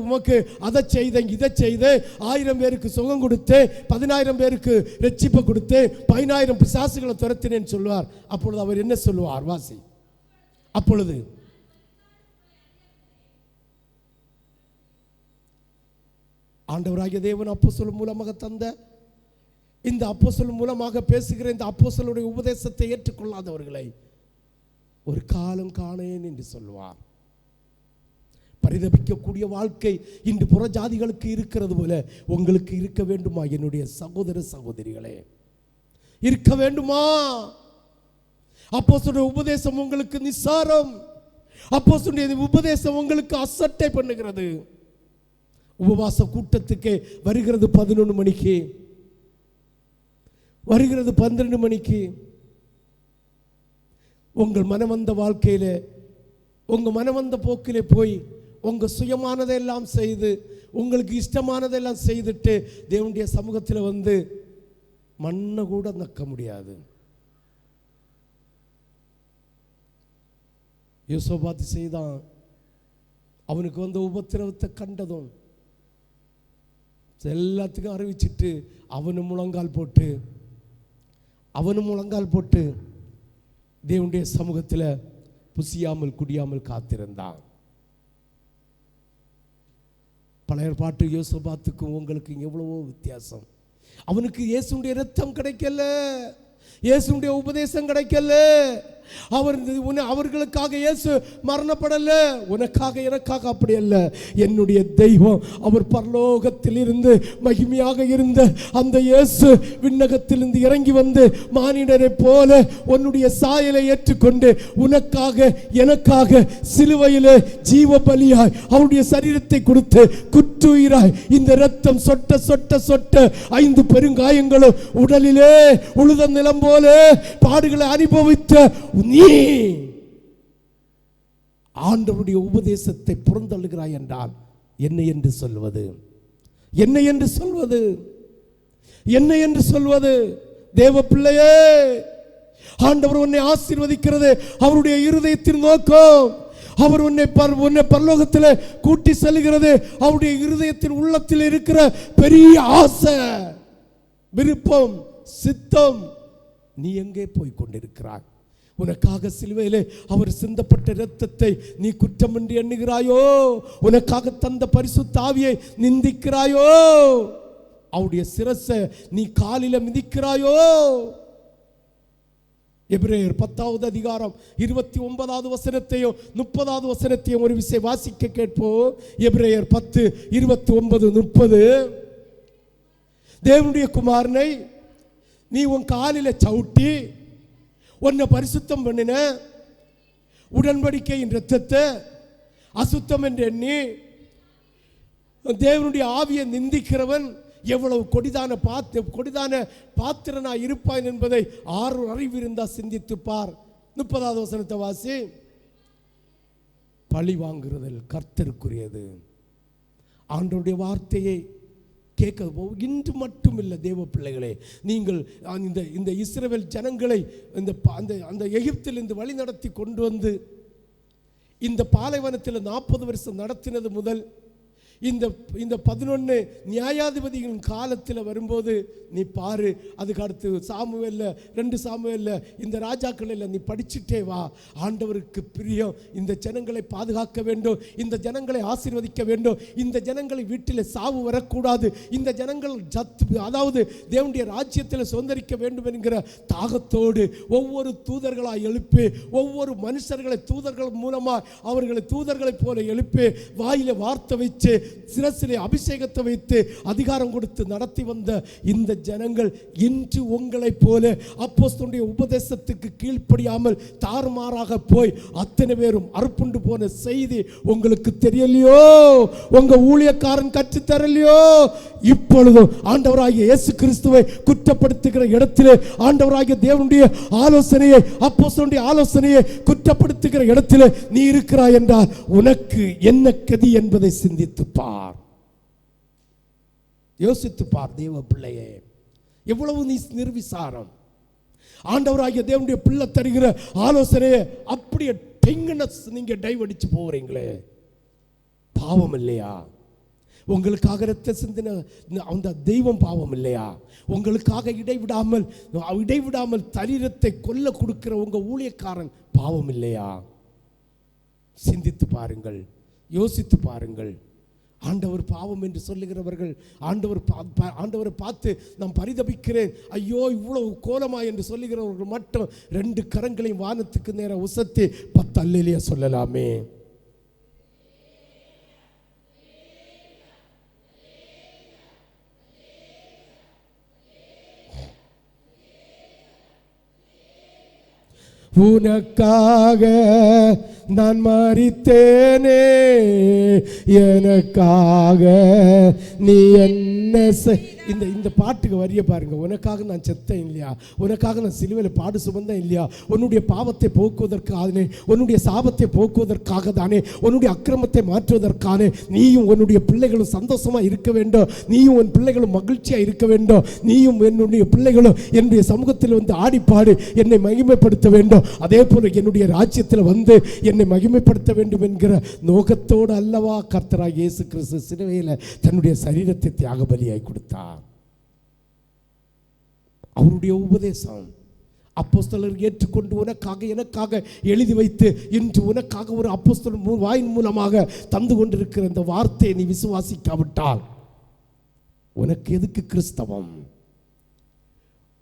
உமக்கு அதை செய்தேன் இதை செய்தேன், 1000 பேருக்கு சுகம் கொடுத்தேன், 10000 பேருக்கு ரட்சிப்பை கொடுத்தேன், 10000 பிசாசுகளை துரத்தினேன்னு சொல்லுவார். அப்பொழுது அவர் என்ன சொல்லுவார்? வாசி. அப்பொழுது ஆண்டவராகிய தேவன் அப்போஸ்தலர் மூலமாக தந்த இந்த அப்போஸ்தலர் மூலமாக பேசுகிற இந்த அப்போஸ்தலருடைய உபதேசத்தை ஏற்றுக்கொள்ளாதவர்களை ஒரு காலம் காணேன் என்று சொல்வார். பரிதபிக்கக்கூடிய வாழ்க்கை இன்று புற ஜாதிகளுக்கு இருக்கிறது போல உங்களுக்கு இருக்க வேண்டுமா? என்னுடைய சகோதர சகோதரிகளே, இருக்க வேண்டுமா? அப்போஸ்தலருடைய உபதேசம் உங்களுக்கு நிசாரம். அப்போஸ்தலனுடைய உபதேசம் உங்களுக்கு அசட்டை பண்ணுகிறது. உபவாச கூட்டத்துக்கு வருகிறது 11 மணிக்கு, வருகிறது 12 மணிக்கு. உங்கள் மனவந்த வாழ்க்கையில, உங்க மனவந்த போக்கிலே போய் உங்க சுயமானதெல்லாம் செய்து, உங்களுக்கு இஷ்டமானதெல்லாம் செய்துட்டு தேவனுடைய சமூகத்தில் வந்து மண்ணை கூட நக்க முடியாது. யோசபாத் செய்தான். அவனுக்கு வந்த உபத்திரவத்தை கண்டதும் எல்லாத்துக்கும் அறிவிச்சிட்டு அவனும் முழங்கால் போட்டு தேவனுடைய சமூகத்தில் புசியாமல் குடியாமல் காத்திருந்தான். பழைய ஏற்பாட்டு யோசபாத்துக்கும் உங்களுக்கு எவ்வளவோ வித்தியாசம். அவனுக்கு இயேசுடைய இரத்தம் கிடைக்கல, இயேசுடைய உபதேசம் கிடைக்கல. அவர்களுக்காக இயேசு மரணப்படல, உனக்காக எனக்காக அப்படி அல்ல. என்னுடைய தெய்வம் அவர் பரலோகத்தில் இருந்து மகிமையாக இருந்த அந்த இயேசு விண்ணகத்திலிருந்து இறங்கி வந்து மானிடரை போல உன்னுடைய சாயலை ஏற்றுக்கொண்டு உனக்காக எனக்காக சிலுவையிலே ஜீவ பலியாய் அவருடைய சரீரத்தை கொடுத்து குற்றுயிராய் இந்த இரத்தம் சொட்ட சொட்ட சொட்ட 5 பெருங்காயங்களும் உடலிலே உழுத நிலம் போல பாடுகளை அனுபவித்த நீ ஆண்டவருடைய உபதேசத்தை புறந்தள்ளுகிறாய் என்றால் என்ன என்று சொல்வது? என்ன என்று சொல்வது? என்ன என்று சொல்வது? தேவ பிள்ளையே, ஆண்டவர் உன்னை ஆசீர்வதிக்கிறது அவருடைய இருதயத்தின் நோக்கம். அவர் உன்னை பரலோகத்தில் கூட்டி செல்கிறது அவருடைய இருதயத்தின் உள்ளத்தில் இருக்கிற பெரிய ஆசை, விருப்பம், சித்தம். நீ எங்கே போய் கொண்டிருக்கிறாய்? உனக்காக சிலுவையிலே அவர் சிந்தப்பட்ட இரத்தத்தை நீ குற்றமின்றி எண்ணுகிறாயோ? உனக்காக தந்த பரிசுத்த ஆவியை நிந்திக்கிறாயோ? அவருடைய சிரசை நீ காலில மிதிக்கிறாயோ? எபிரேயர் 10வது அதிகாரம் 29வது வசனத்தையும் 30வது வசனத்தையும் ஒரு விசை வாசிக்க கேட்போம். எபிரேயர் 10 29 30. தேவனுடைய குமாரனை நீ உன் காலில சவுட்டி உன்னை பரிசுத்தம் பண்ணின உடன்படிக்கையின் இரத்தத்தை அசுத்தம் என்று எண்ணி தேவனுடைய ஆவியை நிந்திக்கிறவன் எவ்வளவு கொடிதான பாத்திரனா இருப்பான் என்பதை 6 அறிவு இருந்தா சிந்தித்து பார். 30வது வசனத்தை வாசி. பழி வாங்குறதில் கர்த்தருக்குரியது. ஆண்டவருடைய வார்த்தையை கேட்க இன்று மட்டும் இல்லை தேவ பிள்ளைகளே, நீங்கள் இந்த இஸ்ரவேல் ஜனங்களை அந்த எகிப்திலிருந்து வழி நடத்தி கொண்டு வந்து இந்த பாலைவனத்தில் 40 வருஷம் நடத்தினது முதல் இந்த 11 நியாயாதிபதிகளின் காலத்தில் வரும்போது நீ பாரு. அதுக்கு அடுத்து சாமுவேல்ல 2 சாமுவேல்ல இந்த ராஜாக்கள் எல்லாம் நீ படிச்சுட்டே வா. ஆண்டவருக்கு பிரியம். இந்த ஜனங்களை பாதுகாக்க வேண்டும், இந்த ஜனங்களை ஆசீர்வதிக்க வேண்டும், இந்த ஜனங்களை வீட்டில் சாவு வரக்கூடாது, இந்த ஜனங்கள் அதாவது தேவனுடைய ராஜ்யத்தில் சுதந்திரிக்க வேண்டும் என்கிற தாகத்தோடு ஒவ்வொரு தூதர்களாய் எழுப்பி, ஒவ்வொரு மனுஷர்களை தூதர்கள் மூலமாக அவர்களை தூதர்களைப் போல எழுப்பி வாயில வார்த்தை வச்சு சிரசிலே அபிஷேகத்தை வைத்து அதிகாரம் கொடுத்து நடத்தி வந்த இந்த ஜனங்கள் இன்று உங்களைப் போல அப்போஸ்தலனுடைய உபதேசத்துக்கு கீழ்ப்படியாமல் தாறுமாறாக போய் அத்தனை பேரும் அறுப்புண்டு போன செய்தி உங்களுக்கு தெரியலையோ? உங்க ஊழியக்காரன் கற்றுத்தரலையோ? இப்பொழுதும் ஆண்டவராகிய இயேசு கிறிஸ்துவை குற்றப்படுத்துகிற இடத்திலே ஆண்டவராகிய தேவனுடைய ஆலோசனையை அப்போஸ்தலனுடைய ஆலோசனையை குற்றப்படுத்துகிற இடத்திலே நீ இருக்கிறாய் என்றால் உனக்கு என்ன கதி என்பதை சிந்தித்து பார், யோசித்து பார். தேவ பிள்ளையே, எவ்வளவு நீ நிர்விசாரம். ஆண்டவராகிய தேவனுடைய பிள்ளை தருகிற ஆலோசனையை அப்படியே நீங்க டைவடிச்சு போறீங்களே, பாவம் இல்லையா? உங்களுக்காக ரத்த சிந்தின அந்த தெய்வம் பாவம் இல்லையா? உங்களுக்காக இடைவிடாமல் சரீரத்தை கொல்ல கொடுக்கிற உங்க ஊழியக்காரன் பாவம் இல்லையா? சிந்தித்து பாருங்கள், யோசித்து பாருங்கள். ஆண்டவர் பாவம் என்று சொல்லுகிறவர்கள் ஆண்டவரை பார்த்து நான் பரிதபிக்கிறேன், ஐயோ இவ்வளவு கோலமா என்று சொல்லுகிறவர்கள் மட்டும் 2 கரங்களையும் வானத்துக்கு நேரம் உசத்தி 10 அல்லேலூயா சொல்லலாமே. உனக்காக நான் மரித்தேனே, எனக்காக நீ என்ன இந்த பாட்டுக்கு வரிய பாருங்க. உனக்காக நான் செத்தேன் இல்லையா, உனக்காக நான் சிலுவையில் பாடு சுமந்தேன் இல்லையா, உன்னுடைய பாவத்தை போக்குவதற்காக, உன்னுடைய சாபத்தை போக்குவதற்காக தானே, உன்னுடைய அக்கிரமத்தை மாற்றுவதற்கான நீயும் உன்னுடைய பிள்ளைகளும் சந்தோஷமா இருக்க வேண்டும், நீயும் உன் பிள்ளைகளும் மகிழ்ச்சியா இருக்க வேண்டும், நீயும் என்னுடைய பிள்ளைகளும் என்னுடைய சமூகத்தில் வந்து ஆடிப்பாடு என்னை மகிமைப்படுத்த வேண்டும், அதே போல என்னுடைய ராஜ்யத்தில் வந்து என்னை மகிமைப்படுத்த வேண்டும் என்கிற நோக்கத்தோடு அல்லவா கர்த்தராகிய இயேசு கிறிஸ்து சிலுவையில் தன்னுடைய சரீரத்தை தியாக பலியாய் கொடுத்தார். அவருடைய உபதேசம் அப்போஸ்தலர் ஏற்றுக்கொண்டு உனக்காக எனக்காக எழுதி வைத்து இன்று உனக்காக ஒரு அப்போஸ்தலர் வாயின் மூலமாக தந்து கொண்டிருக்கிற இந்த வார்த்தையை நீ விசுவாசிக்காவிட்டால் உனக்கு எதுக்கு கிறிஸ்தவம்?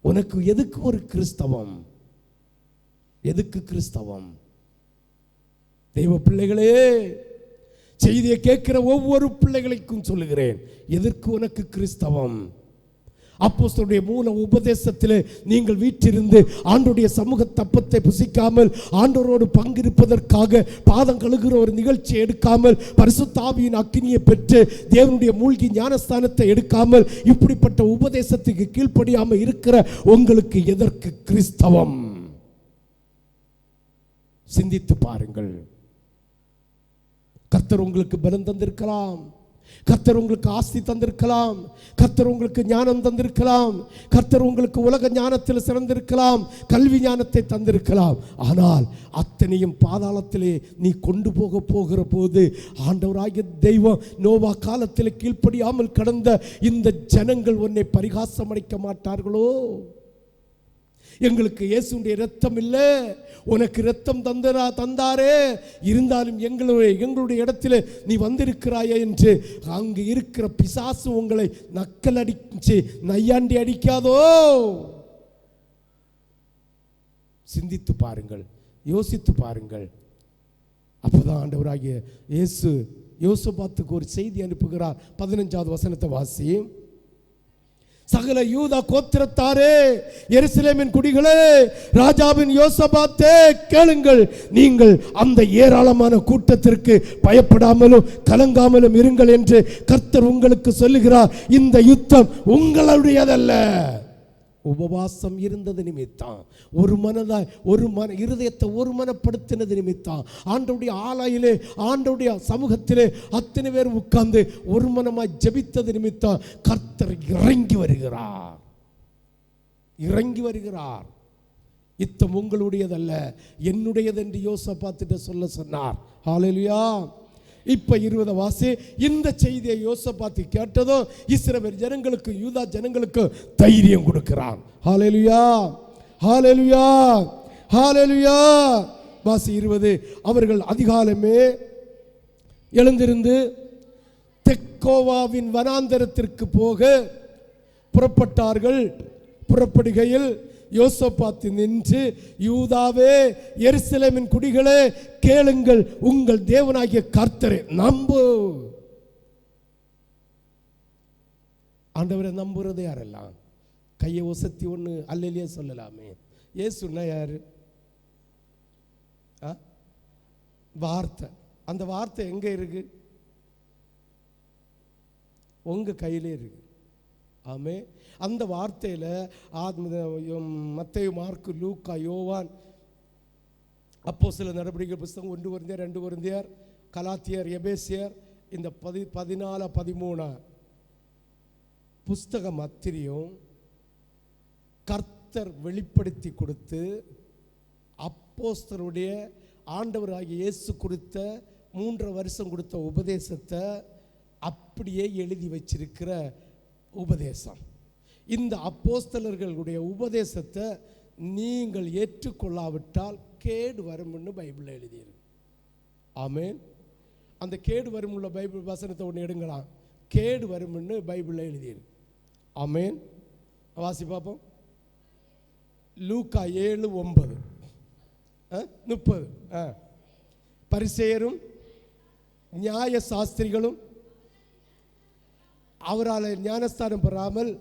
உனக்கு எதுக்கு ஒரு கிறிஸ்தவம்? எதுக்கு கிறிஸ்தவம்? தெய்வ பிள்ளைகளே, செய்தியை கேட்கிற ஒவ்வொரு பிள்ளைகளுக்கும் சொல்லுகிறேன், எதற்கு உனக்கு கிறிஸ்தவம்? அப்போஸ்தலருடைய மூல உபதேசத்தில் நீங்கள் வீற்றிருந்து ஆண்டோடைய சமூக தப்பத்தை புசிக்காமல், ஆண்டவரோடு பங்கிருப்பதற்காக பாதம் கழுகுற ஒரு நிகழ்ச்சி எடுக்காமல், பரிசுத்த ஆவியின் அக்கினியை பெற்று தேவனுடைய மூழ்கி ஞானஸ்தானத்தை எடுக்காமல், இப்படிப்பட்ட உபதேசத்துக்கு கீழ்ப்படியாமல் இருக்கிற உங்களுக்கு எதற்கு கிறிஸ்தவம்? சிந்தித்து பாருங்கள். கர்த்தர் உங்களுக்கு பலம் தந்திருக்கலாம், கர்த்தர் உங்களுக்கு ஆஸ்தி தந்திருக்கலாம், கர்த்தர் உங்களுக்கு ஞானம் தந்திருக்கலாம், கர்த்தர் உங்களுக்கு உலக ஞானத்தில் சிறந்திருக்கலாம், கல்வி ஞானத்தை தந்திருக்கலாம். ஆனால் அத்தனையும் பாதாளத்திலே நீ கொண்டு போகிற போது ஆண்டவராகிய தெய்வம் நோவா காலத்தில் கீழ்ப்படியாமல் கடந்த இந்த ஜனங்கள் உன்னை பரிகாசம் அடைக்க மாட்டார்களோ? எங்களுக்கு இயேசுடைய இரத்தம் இல்லை, உனக்கு இரத்தம் தந்தாரே, இருந்தாலும் எங்களுடைய இடத்துல நீ வந்திருக்கிறாயே என்று அங்கு இருக்கிற பிசாசு உங்களை நக்கல் அடிச்சு நையாண்டி அடிக்காதோ? சிந்தித்து பாருங்கள், யோசித்து பாருங்கள். அப்போதான் ஆண்டவராகிய இயேசு யோசபாத்துக்கு ஒரு செய்தி அனுப்புகிறார். 15வது வசனத்தை வாசி. சகல யூதா கோத்திரத்தாரே, எருசலேமின் குடிகளே, ராஜாவின் யோசபாத்தே, கேளுங்கள். நீங்கள் அந்த ஏராளமான கூட்டத்திற்கு பயப்படாமலும் கலங்காமலும் இருங்கள் என்று கர்த்தர் உங்களுக்கு சொல்லுகிறார். இந்த யுத்தம் உங்களுடையதல்ல. உபவாசம் இருந்தது நிமித்தம், இருதயத்தை ஒருமனப்படுத்தினது நிமித்தம், ஆண்டவருடைய ஆலயிலே ஆண்டவருடைய சமூகத்திலே அத்தனை பேர் உட்கார்ந்து ஒரு மனமாய் ஜெபித்தது நிமித்தம் கர்த்தர் இறங்கி வருகிறார். யுத்தம் உங்களுடையதல்ல, என்னுடையது என்று யோசபாத்திட்ட சொன்னார். ஹல்லேலூயா. இப்ப 20 வாசி. இந்த செய்தியை யோசபாத்து கேட்டதும் இஸ்ரவேல் ஜனங்களுக்கு, யூதா ஜனங்களுக்கு தைரியம் கொடுக்கிறான். ஹல்லேலூயா, ஹல்லேலூயா, ஹல்லேலூயா. வாசி 20. அவர்கள் அதிகாலமே எழுந்திருந்து தெக்கோவாவின் வனாந்தரத்திற்கு போக புறப்பட்டார்கள். புறப்படுகையில் யோசபாத்து நின்று, யூதாவே, எருசலேமின் குடிகளே, கேளுங்கள், உங்கள் தேவனாகிய கர்த்தரை நம்பு. ஆண்டவரை நம்புறது யாரெல்லாம்? கையை ஒசத்தி ஒன்று அல்லையே சொல்லலாமே. இயேசுன்னா யாரு? வார்த்தை. அந்த வார்த்தை எங்க இருக்கு? உங்க கையிலே இருக்கு. ஆமே. அந்த வார்த்தையில் மத்தேயு, மார்க்கு, லூக்கா, யோவான், அப்போஸ்தலர் நடவடிக்கைகள் புத்தகம் 1 கொரிந்தியர், 2 கொரிந்தியர், கலாத்தியர், எபேசியர், இந்த 14, 13 புஸ்தகம் அத்திரியும் கர்த்தர் வெளிப்படுத்தி கொடுத்து அப்போஸ்தலருடைய ஆண்டவராகிய இயேசு கொடுத்த 3 வருஷம் கொடுத்த உபதேசத்தை அப்படியே எழுதி வச்சிருக்கிற உபதேசம். இந்த அப்போஸ்தலர்களுடைய உபதேசத்தை நீங்கள் ஏற்றுக்கொள்ளாவிட்டால் கேடு வரும்னு பைபிளில் எழுதியிருக்கு. ஆமென். அந்த கேடு வரும் உள்ள பைபிள் வசனத்தை ஒன்று எடுங்களாம். கேடு வரும்னு பைபிளில் எழுதியிருக்கு. ஆமென். வாசி பார்ப்போம். லூக்கா 7:9 30. பரிசேயரும் நியாய சாஸ்திரிகளும் அவரால் ஞானஸ்தானம் பெறாமல்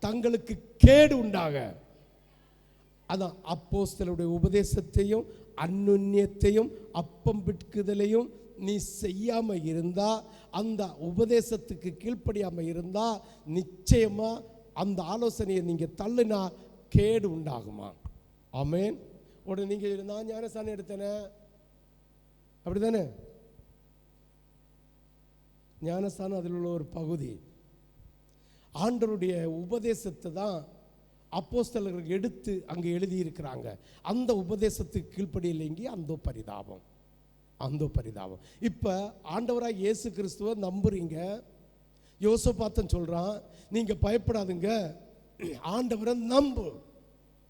தங்களுக்கு கேடு உண்டாக, அதான் அப்போஸ்தலருடைய உபதேசத்தையும் அந்யுன்யத்தையும் அப்பம் பிட்குதலையும் நீ செய்யாம இருந்தா, அந்த உபதேசத்துக்கு கீழ்ப்படியாம இருந்தா, நிச்சயமா அந்த ஆலோசனையை நீங்க தள்ளுனா கேடு உண்டாகுமா? ஆமென். உடனே நீங்க நான் ஞானஸ்நானம் எடுத்தேனே, அப்படிதானே? ஞானஸ்நானம் அதில் உள்ள ஒரு பகுதி. ஆண்டவருடைய உபதேசத்தை தான் அப்போஸ்தலர்கள் எடுத்து அங்கே எழுதியிருக்கிறாங்க. அந்த உபதேசத்துக்கு கீழ்ப்படியில்லைங்க, அந்த பரிதாபம், அந்த பரிதாபம். இப்போ ஆண்டவராக இயேசு கிறிஸ்துவை நம்புறீங்க. யோசபாத்தன் சொல்கிறான், நீங்கள் பயப்படாதுங்க, ஆண்டவரை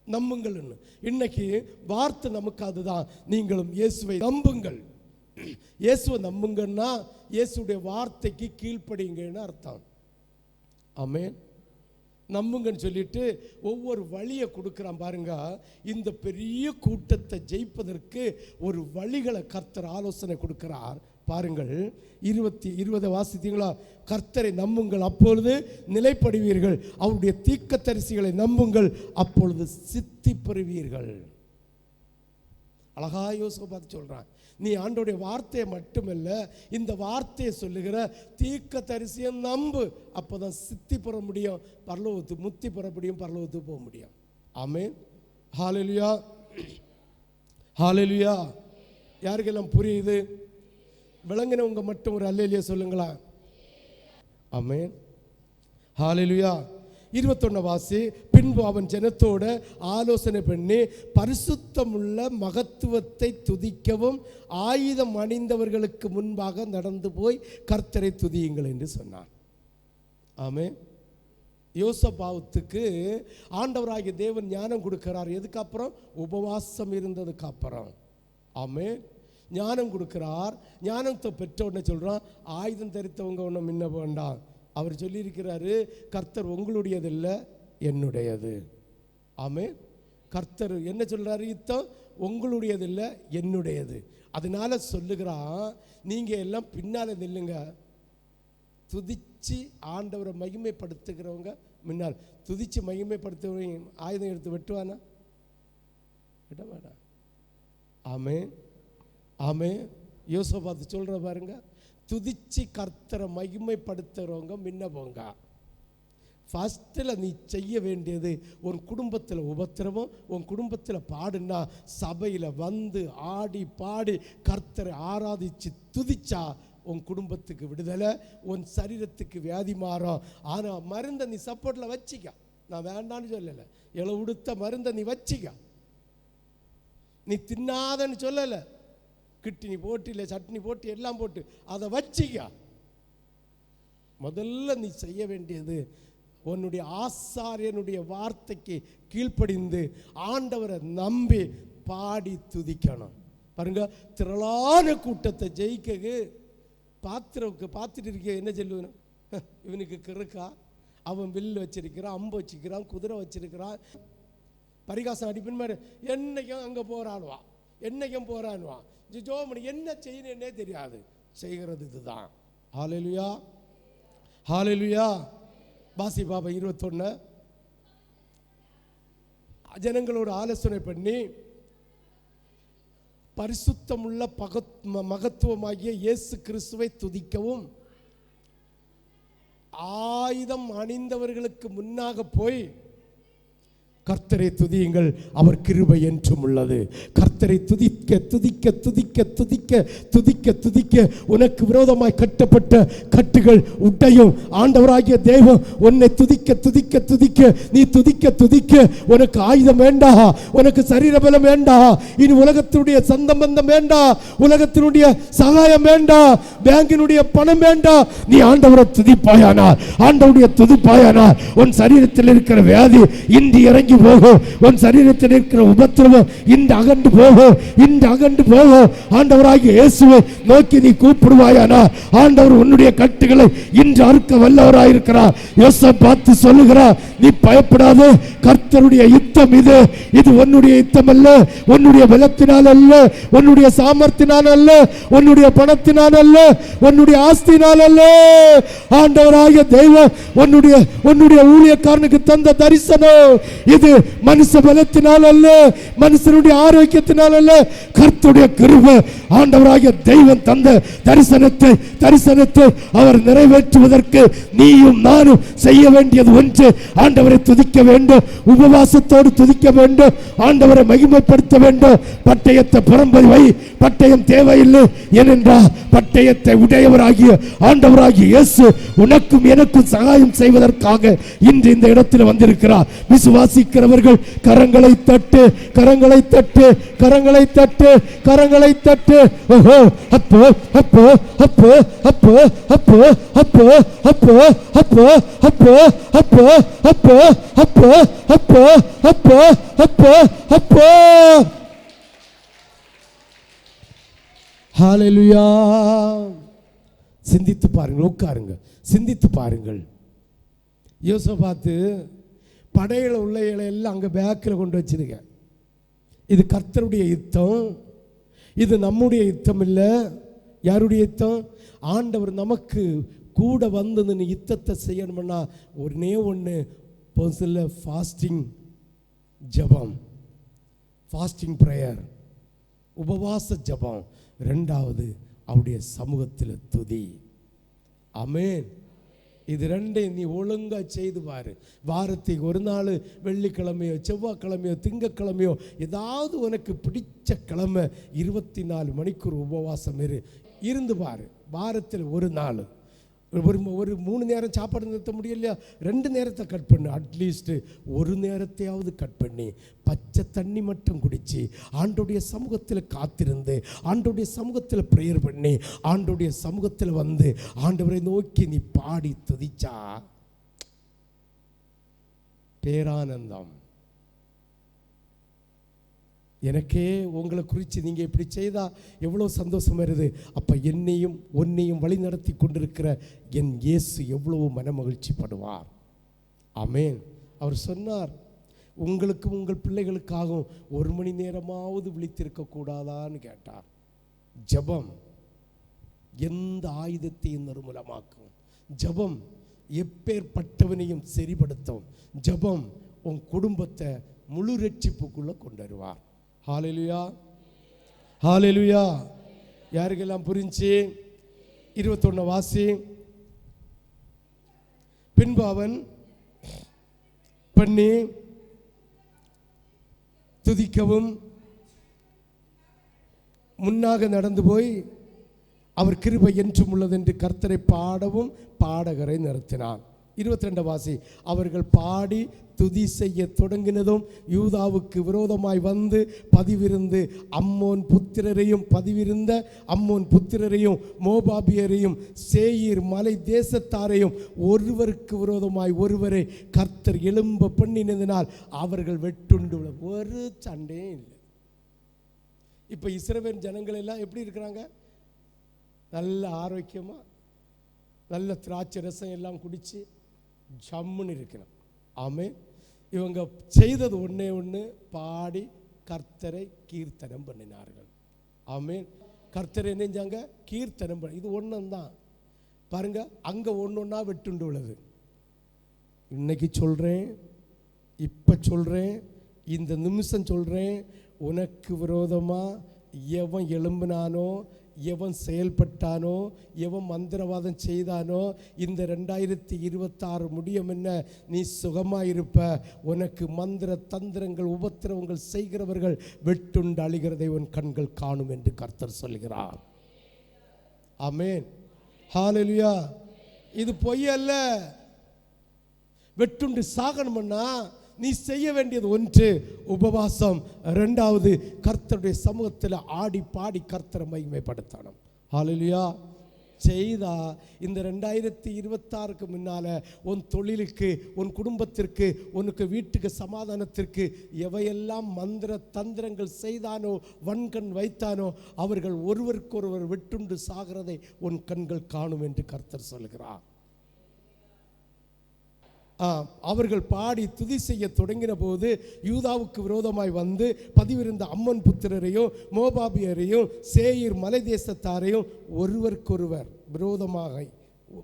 நம்புங்கள்னு. இன்னைக்கு வார்த்தை நமக்கு அதுதான், நீங்களும் இயேசுவை நம்புங்கள். இயேசுவை நம்புங்கன்னா இயேசுடைய வார்த்தைக்கு கீழ்ப்படிங்கன்னு அர்த்தம். ஆமென். நம்புங்கன்னு சொல்லிட்டு ஒவ்வொரு வழியை கொடுக்குறான் பாருங்க. இந்த பெரிய கூட்டத்தை ஜெயிப்பதற்கு ஒரு வழிகளை கர்த்தர் ஆலோசனை கொடுக்கிறார் பாருங்கள். 20 வாசித்தீங்களா? கர்த்தரை நம்புங்கள், அப்பொழுது நிலைப்படுவீர்கள். அவருடைய தீர்க்கதரிசிகளை நம்புங்கள், அப்பொழுது சித்தி பெறுவீர்கள். அழகா யோசிக்க பார்த்து சொல்றான், நீ ஆண்டோடைய வார்த்தையை மட்டுமல்ல, இந்த வார்த்தையை சொல்லுகிற தீர்க்கதரிசியை நம்பு. அப்போதான் சித்தி பெற முடியும், பரலோகத்துக்கு முத்தி பெற முடியும், பரலோகத்துக்கு போக முடியும். ஆமென். ஹல்லேலூயா, ஹல்லேலூயா. யாருக்கெல்லாம் புரியுது? விளங்கினவங்க மட்டும் ஒரு அல்லேலூயா சொல்லுங்களா? ஆமென். ஹல்லேலூயா. 21 வாசி. பின்பு அவன் ஜனத்தோட ஆலோசனை பண்ணி பரிசுத்தமுள்ள மகத்துவத்தை துதிக்கவும் ஆயுதம் அணிந்தவர்களுக்கு முன்பாக நடந்து போய் கர்த்தரை துதியுங்கள் என்று சொன்னான். ஆமென். யோசபாத்துக்கு ஆண்டவராகிய தேவன் ஞானம் கொடுக்கிறார். எதுக்கப்புறம்? உபவாசம் இருந்ததுக்கு அப்புறம். ஆமென். ஞானம் கொடுக்கிறார். ஞானத்தை பெற்ற உடனே சொல்றான், ஆயுதம் தரித்தவங்க ஒன்றும் முன்ன வேண்டாம். அவர் சொல்லியிருக்கிறாரு, கர்த்தர் உங்களுடையது இல்லை, என்னுடையது. ஆமென். கர்த்தர் என்ன சொல்றாரு? யுத்தம் உங்களுடையது இல்லை, என்னுடையது. அதனால சொல்லுகிறான், நீங்க எல்லாம் பின்னால நில்லுங்க. துதிச்சு ஆண்டவரை மகிமைப்படுத்துகிறவங்க முன்னால். துதிச்சு மகிமைப்படுத்துகிறவங்க ஆயுதம் எடுத்து வெட்டுவானா? வெட்ட மாட்டான். ஆமென், ஆமென். யோசபாத்து சொல்ற பாருங்க, துதிச்சு கர்த்தரை மகிமைப்படுத்துறவங்க முன்ன போங்க. ஃபஸ்ட்டில் நீ செய்ய வேண்டியது, உன் குடும்பத்தில் உபத்திரவம், உன் குடும்பத்தில் பாடுனா சபையில் வந்து ஆடி பாடி கர்த்தரை ஆராதிச்சு துதிச்சா உன் குடும்பத்துக்கு விடுதலை, உன் சரீரத்துக்கு வியாதி மாறும். ஆனால் மருந்தை நீ சப்போர்ட்டில் வச்சிக்க. நான் வேண்டான்னு சொல்லலை, எவ்வளோ உடுத்த மருந்தை நீ வச்சிக்க. நீ தின்னாதன்னு சொல்லலை, கிட்னி போட்டு இல்லை சட்னி போட்டு எல்லாம் போட்டு அதை வச்சிக்க. முதல்ல நீ செய்ய வேண்டியது, உன்னுடைய ஆசாரியனுடைய வார்த்தைக்கு கீழ்ப்படிந்து ஆண்டவரை நம்பி பாடி துதிக்கணும். பாருங்க, திரளான கூட்டத்தை ஜெயிக்க பார்த்துட்டு இருக்க என்ன சொல்லுவேன்? இவனுக்கு கிறுக்கா, அவன் வில்லு வச்சிருக்கிறான், அம்பு வச்சிருக்கிறான், குதிரை வச்சிருக்கிறான், பரிகாசம் அடிப்பின் மாதிரி என்னைக்கும் அங்கே போராடுவான், என்னைக்கும் போராடுவான். ஜோமணி என்ன செய்யணுன்னே தெரியாது, செய்கிறது இதுதான். ஹல்லேலூயா, ஹல்லேலூயா. வாசி பாபா 21. ஜனங்களோட ஆலோசனை பண்ணி பரிசுத்தமுள்ள மகத்துவமாகிய இயேசு கிறிஸ்துவை துதிக்கவும் ஆயுதம் அணிந்தவர்களுக்கு முன்னாக போய் கர்த்தரை துதியுங்கள், அவர் கிருபை என்றும் உள்ளது. கர்த்தரை துதிக்க துதிக்க துதிக்க துதிக்க துதிக்க துதிக்க உனக்கு விரோதமாய் கட்டப்பட்ட கட்டுகள் உடையும். ஆண்டவராகிய தேவன் உன்னை துதிக்க துதிக்க துதிக்க, நீ துதிக்க துதிக்க உனக்கு ஆயுதம் வேண்டா, உனக்கு சரீர பலம் வேண்டா, இனி உலகத்தினுடைய சந்தம்பந்தம் வேண்டா, உலகத்தினுடைய சகாயம் வேண்டா, பேங்கினுடைய பணம் வேண்டா. நீ ஆண்டவரை துதிப்பாயானார், ஆண்டவருடைய துதிப்பாயானார், உன் சரீரத்தில் இருக்கிற வியாதி இன்று இறங்கி போகும், உன் சரீரத்தில் இருக்கிற உபத்திரவம் இன்று அகன்று போகும், இன்று அகன்று போகும். ஆண்டவராகிய இயேசுவை நோக்கி நீ கூப்பிடுவாயானார், ஆண்டவர் உன்னுடைய கட்டுகளை இன்று அறுக்க வல்லவராயிருக்கிறார். யோசேப்பு பார்த்து சொல்லுகிறார், நீ பயப்படாதே, கர்த்தருடைய யுத்தம் இது, இது உன்னுடைய யுத்தம் அல்ல, உன்னுடைய பலத்தினால் அல்ல, உன்னுடைய சாமர்த்தினால் அல்ல, உன்னுடைய பணத்தினால் அல்ல, உன்னுடைய ஆஸ்தினால் அல்ல. ஆண்டவராகிய தெய்வம் உன்னுடைய ஊழியக்காரனுக்கு தந்த தரிசனம் இது. இது மனுஷ பலத்தினால் அல்ல, மனுஷனுடைய ஆரோக்கியத்தினால் அல்ல, கர்த்தருடைய கிருபை. ஆண்டவராகிய தெய்வம் தந்த தரிசனத்தை அவர் நிறைவேற்றுவதற்கு நீயும் நானும் செய்ய வேண்டியது ஒன்று. ஆண்டவரை துதிக்க வேண்டும், உபவாசத்தோடு துதிக்க வேண்டும், ஆண்டவரை மகிமைப்படுத்த வேண்டும். பட்டயத்தை புறம்படி வை, பட்டயம் தேவையில்லை. ஏனென்றால் பட்டயத்தை உடையவராகிய ஆண்டவராகிய இயேசு உனக்கும் எனக்கும் சகாயம் செய்வதற்காக இன்று இந்த இடத்தில் வந்திருக்கிறார். விசுவாசிக்கிறவர்கள் கரங்களை தட்டு, கரங்களை தட்டு, கரங்களை தட்டு, கரங்களை தட்டு. ஓஹோ, அப்போ அப்போ அப்போ அப்போ அப்போ அப்போ அப்போ அப்போ அப்போ அப்போ அப்போ அப்போ அப்போ அப்போ அப்போ அப்போ. ஹல்லேலூயா. சிந்தித்து பாருங்கள், உட்காருங்க, சிந்தித்து பாருங்கள். யோசபாத்து படையில உள்ள எல்லாம் அங்கே பேக்கில் கொண்டு வச்சிருக்க. இது கர்த்தருடைய யுத்தம், இது நம்முடைய யுத்தம் இல்லை. யாருடைய யுத்தம்? ஆண்டவர் நமக்கு கூட வந்து நீ யுத்தத்தை செய்யணும்னா ஒன்னே ஒன்று, பர்சனல் ஃபாஸ்டிங் ஜெபம், ஃபாஸ்டிங் ப்ரேயர், உபவாச ஜெபம். ரெண்டாவது அவருடைய சமூகத்தில் துதி. ஆமென். இது ரெண்டையும் நீ ஒழுங்கா செய்து பாரு. வாரத்துக்கு ஒரு நாள், வெள்ளிக்கிழமையோ செவ்வாய்க்கிழமையோ திங்கக்கிழமையோ ஏதாவது உனக்கு பிடிச்ச கிழமை 24 மணிக்கூர் உபவாசம் இருந்து பாரு. வாரத்தில் ஒரு நாள் ஒரு 3 நேரம் சாப்பாடு நிறுத்த முடியலையா, 2 நேரத்தை கட் பண்ணு. அட்லீஸ்ட் ஒரு நேரத்தையாவது கட் பண்ணி பச்சை தண்ணி மட்டும் குடிச்சு ஆண்டோடைய சமூகத்தில் காத்திருந்து, ஆண்டோடைய சமூகத்தில் ப்ரேயர் பண்ணி, ஆண்டோடைய சமூகத்தில் வந்து ஆண்டவரை நோக்கி நீ பாடி துதிச்சா பேரானந்தம். எனக்கே உங்களை குறித்து நீங்கள் இப்படி செய்தால் எவ்வளோ சந்தோஷம் வருது. அப்போ என்னையும் உன்னையும் வழி நடத்தி கொண்டிருக்கிற என் இயேசு எவ்வளவு மனமகிழ்ச்சிப்படுவார். ஆமென். அவர் சொன்னார், உங்களுக்கும் உங்கள் பிள்ளைகளுக்காகவும் 1 மணி நேரமாவது விழித்திருக்கக்கூடாதான்னு கேட்டார். ஜெபம் எந்த ஆயுதத்தையும் நிர்மூலமாக்கும். ஜெபம் எப்பேற்பட்டவனையும் சரிப்படுத்தும். ஜெபம் உன் குடும்பத்தை முழு ரட்சிப்புக்குள்ளே கொண்டு வருவார். ஹல்லேலூயா, ஹல்லேலூயா. யாருக்கெல்லாம் புரிஞ்சு? 21 வாசி. பின்பு அவன் பண்ணி துதிக்கவும் முன்னாக நடந்து போய் அவர் கிருபை என்றும் உள்ளது என்று கர்த்தரை பாடவும் பாடகரை நிறுத்தினான். 22 வாசி. அவர்கள் பாடி துதி செய்ய தொடங்கினதும் யூதாவுக்கு விரோதமாய் வந்து பதிவிருந்த அம்மோன் புத்திரரையும் மோபாபியரையும் சேயீர் மலை தேசத்தாரையும் ஒருவருக்கு விரோதமாய் ஒருவரை கர்த்தர் எழும்ப பண்ணினதினால் அவர்கள் வெட்டுண்டு. ஒரு சண்டையும் இல்லை. இப்போ இஸ்ரவேல் ஜனங்கள் எல்லாம் எப்படி இருக்கிறாங்க? நல்ல ஆரோக்கியமா, நல்ல திராட்சை ரசம் எல்லாம் குடிச்சு ஜம்முன்னு இருக்கிறான். ஆமென். இவங்க செய்தது ஒன்றே ஒன்று, பாடி கர்த்தரை கீர்த்தனம் பண்ணினார்கள். ஆமென். கர்த்தரை நினைஞ்சாங்க, கீர்த்தனம் பண்ண. இது ஒன்றுதான் பாருங்க. அங்கே ஒன்றா வெட்டுண்டு உள்ளது. இன்னைக்கு சொல்கிறேன், இப்போ சொல்கிறேன், இந்த நிமிஷம் சொல்கிறேன், உனக்கு விரோதமாக எவன் எழும்பினானோ, எவன் செயல்பட்டானோ, எவன் மந்திரவாதம் செய்தானோ, இந்த 2026 முடியும் என்ன, நீ சுகமாக இருப்ப. உனக்கு மந்திர தந்திரங்கள் உபத்திரவங்கள் செய்கிறவர்கள் வெட்டுண்டு அழிகிறதை உன் கண்கள் காணும் என்று கர்த்தர் சொல்கிறார். ஆமென். ஹல்லேலூயா. இது பொய் அல்ல. வெட்டுண்டு சாகணும்னா நீ செய்ய வேண்டியது ஒன்று, உபவாசம். 2வது கர்த்தருடைய சமூகத்தில் ஆடி பாடி கர்த்தரை மகிமைப்படுத்தணும். ஹல்லேலூயா. செய்தா இந்த 2026க்கு முன்னால உன் தொழிலுக்கு, உன் குடும்பத்திற்கு, உனக்கு வீட்டுக்கு சமாதானத்திற்கு எவையெல்லாம் மந்திர தந்திரங்கள் செய்தானோ, வன்கண் வைத்தானோ, அவர்கள் ஒருவருக்கொருவர் வெட்டுண்டு சாகிறதை உன் கண்கள் காணும் என்று கர்த்தர் சொல்கிறார். அவர்கள் பாடி துதி செய்ய தொடங்கின போது யூதாவுக்கு விரோதமாய் வந்து பதிவிருந்த அம்மன் புத்திரரையும் மோபாபியரையும் சேயீர் மலை தேசத்தாரையும் ஒருவருக்கொருவர் விரோதமாக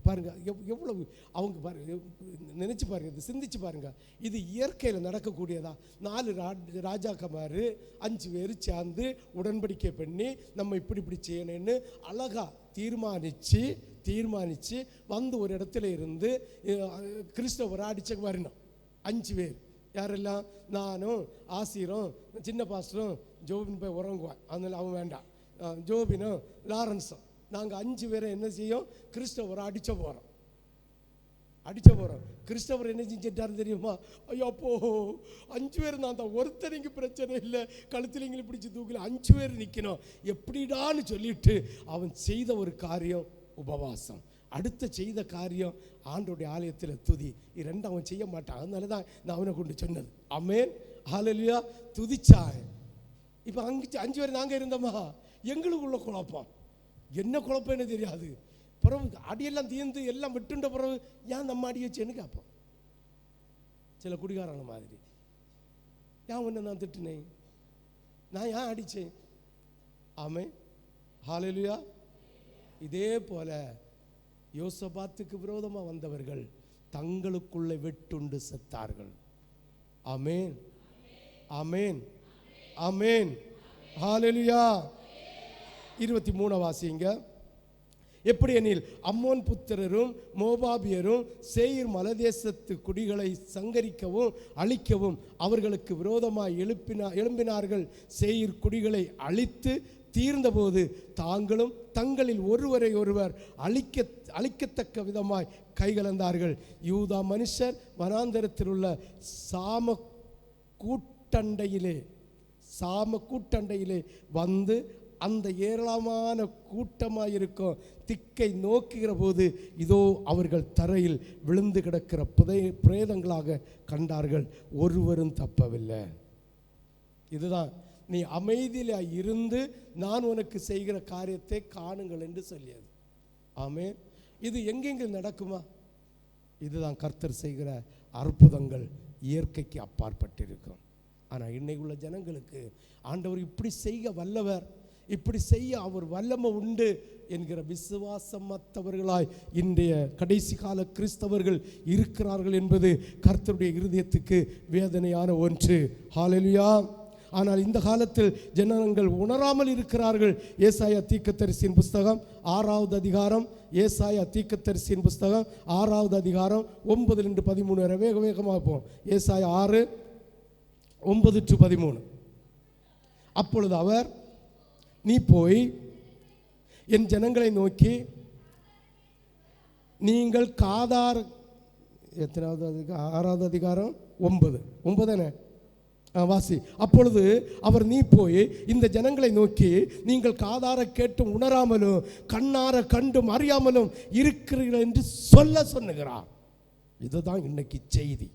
பாருங்க எவ்வளவு அவங்க பாருங்க, நினைச்சு பாருங்க, இது சிந்திச்சு பாருங்க. இது இயற்கையில் நடக்கக்கூடியதா? 4 ராஜாக்கமாரு 5 பேர் சேர்ந்து உடன்படிக்கை பண்ணி நம்ம இப்படி செய்யணும்னு அழகா தீர்மானிச்சு வந்து ஒரு இடத்துல இருந்து கிறிஸ்தவரை அடிச்ச வரணும். 5 பேர் யாரெல்லாம்? நானும், ஆசிரும், சின்ன பாஸ்டரும், ஜோபின் போய் உறங்குவான், அதனால அவன் வேண்டாம், ஜோபினும் லாரன்ஸும், நாங்கள் 5 பேரை என்ன செய்யும்? கிறிஸ்தவரை அடிச்ச போகிறோம். கிறிஸ்தவர் என்ன செஞ்சிட்டாரு தெரியுமா? ஐயோ அப்போ 5 பேர் நான் தான், ஒருத்தனைக்கு பிரச்சனை இல்லை, கழுத்துலிங்களை பிடிச்சி தூக்கல, 5 பேர் நிற்கணும் எப்படிடான்னு சொல்லிட்டு அவன் செய்த ஒரு காரியம் உபவாசம். அடுத்த செய்த காரியம் ஆண்டோடைய ஆலயத்தில் துதி. இது 2 அவன் செய்ய மாட்டான். அதனால தான் நான் அவனை கொண்டு சொன்னது. ஆமென், ஹல்லேலூயா. துதிச்சான். இப்போ 5 பேர் நாங்கள் இருந்தோமா, எங்களுக்குள்ள குழப்பம், என்ன குழப்பம்னு தெரியாது. பிறகு அடியெல்லாம் தீர்ந்து எல்லாம் விட்டுண்ட பிறகு ஏன் நம்ம அடி வச்சேன்னு கேட்போம். சில குடிகாரன மாதிரி, ஏன் ஒன்று நான் திட்டினேன், நான் ஏன் அடித்தேன்? ஆமென், ஹல்லேலூயா. இதே போல யோசபாத்துக்கு விரோதமாக வந்தவர்கள் தங்களுக்குள்ளே வெட்டுண்டு செத்தார்கள். ஆமென், ஆமென், ஆமென், ஹல்லேலூயா. 23 வாசிங்க. எப்படி எனில் அம்மோன் புத்திரரும் மோபாபியரும் சேயீர் மலைதேசத்து குடிகளை சங்கரிக்கவும் அழிக்கவும் அவர்களுக்கு விரோதமாய் எழும்பினார்கள். சேயீர் குடிகளை அழித்து தீர்ந்தபோது தாங்களும் தங்களில் ஒருவரை ஒருவர் அழிக்கத்தக்க விதமாய் கைகலந்தார்கள். யூதா மனுஷர் வனாந்தரத்தில் உள்ள சாம கூட்டண்டையிலே வந்து அந்த ஏராளமான கூட்டமாயிருக்கும் திக்கை நோக்குகிற போது இதோ அவர்கள் தரையில் விழுந்து கிடக்கிற பிரேதங்களாக கண்டார்கள், ஒருவரும் தப்பவில்லை. இதுதான் நீ அமைதியில் இருந்து நான் உனக்கு செய்கிற காரியத்தை காணுங்கள் என்று சொல்லியது. ஆமென். இது எங்கெங்கே நடக்குமா? இதுதான் கர்த்தர் செய்கிற அற்புதங்கள் இயற்கைக்கு அப்பாற்பட்டிருக்கும். ஆனால் இன்னைக்கு உள்ள ஜனங்களுக்கு ஆண்டவர் இப்படி செய்ய வல்லவர், இப்படி செய்ய அவர் வல்லமை உண்டு என்கிற விசுவாசமற்றவர்களாய் இன்றைய கடைசி கால கிறிஸ்தவர்கள் இருக்கிறார்கள் என்பது கர்த்தருடைய இருதயத்துக்கு வேதனையான ஒன்று. ஹல்லேலூயா. ஆனால் இந்த காலத்தில் ஜனங்கள் உணராமல் இருக்கிறார்கள். ஏசாயா தீர்க்கதரிசியின் புஸ்தகம் 6வது அதிகாரம், ஏசாயா தீர்க்கதரிசியின் புஸ்தகம் 6வது அதிகாரம் 9-13 வரை வேகமாக போம். ஏசாயா 6:9-13. அப்பொழுது அவர், நீ போய் என் ஜனங்களை நோக்கி நீங்கள் காதார், எத்தனாவது அதிகாரம்? 6வது அதிகாரம் 9 வாசி. அப்பொழுது அவர், நீ போய் இந்த ஜனங்களை நோக்கி நீங்கள் காதார கேட்டும் உணராமலும் கண்ணார கண்டும் அறியாமலும் இருக்கிறீர்கள் என்று சொன்னுகிறார். இதுதான் இன்னைக்கு செய்தி.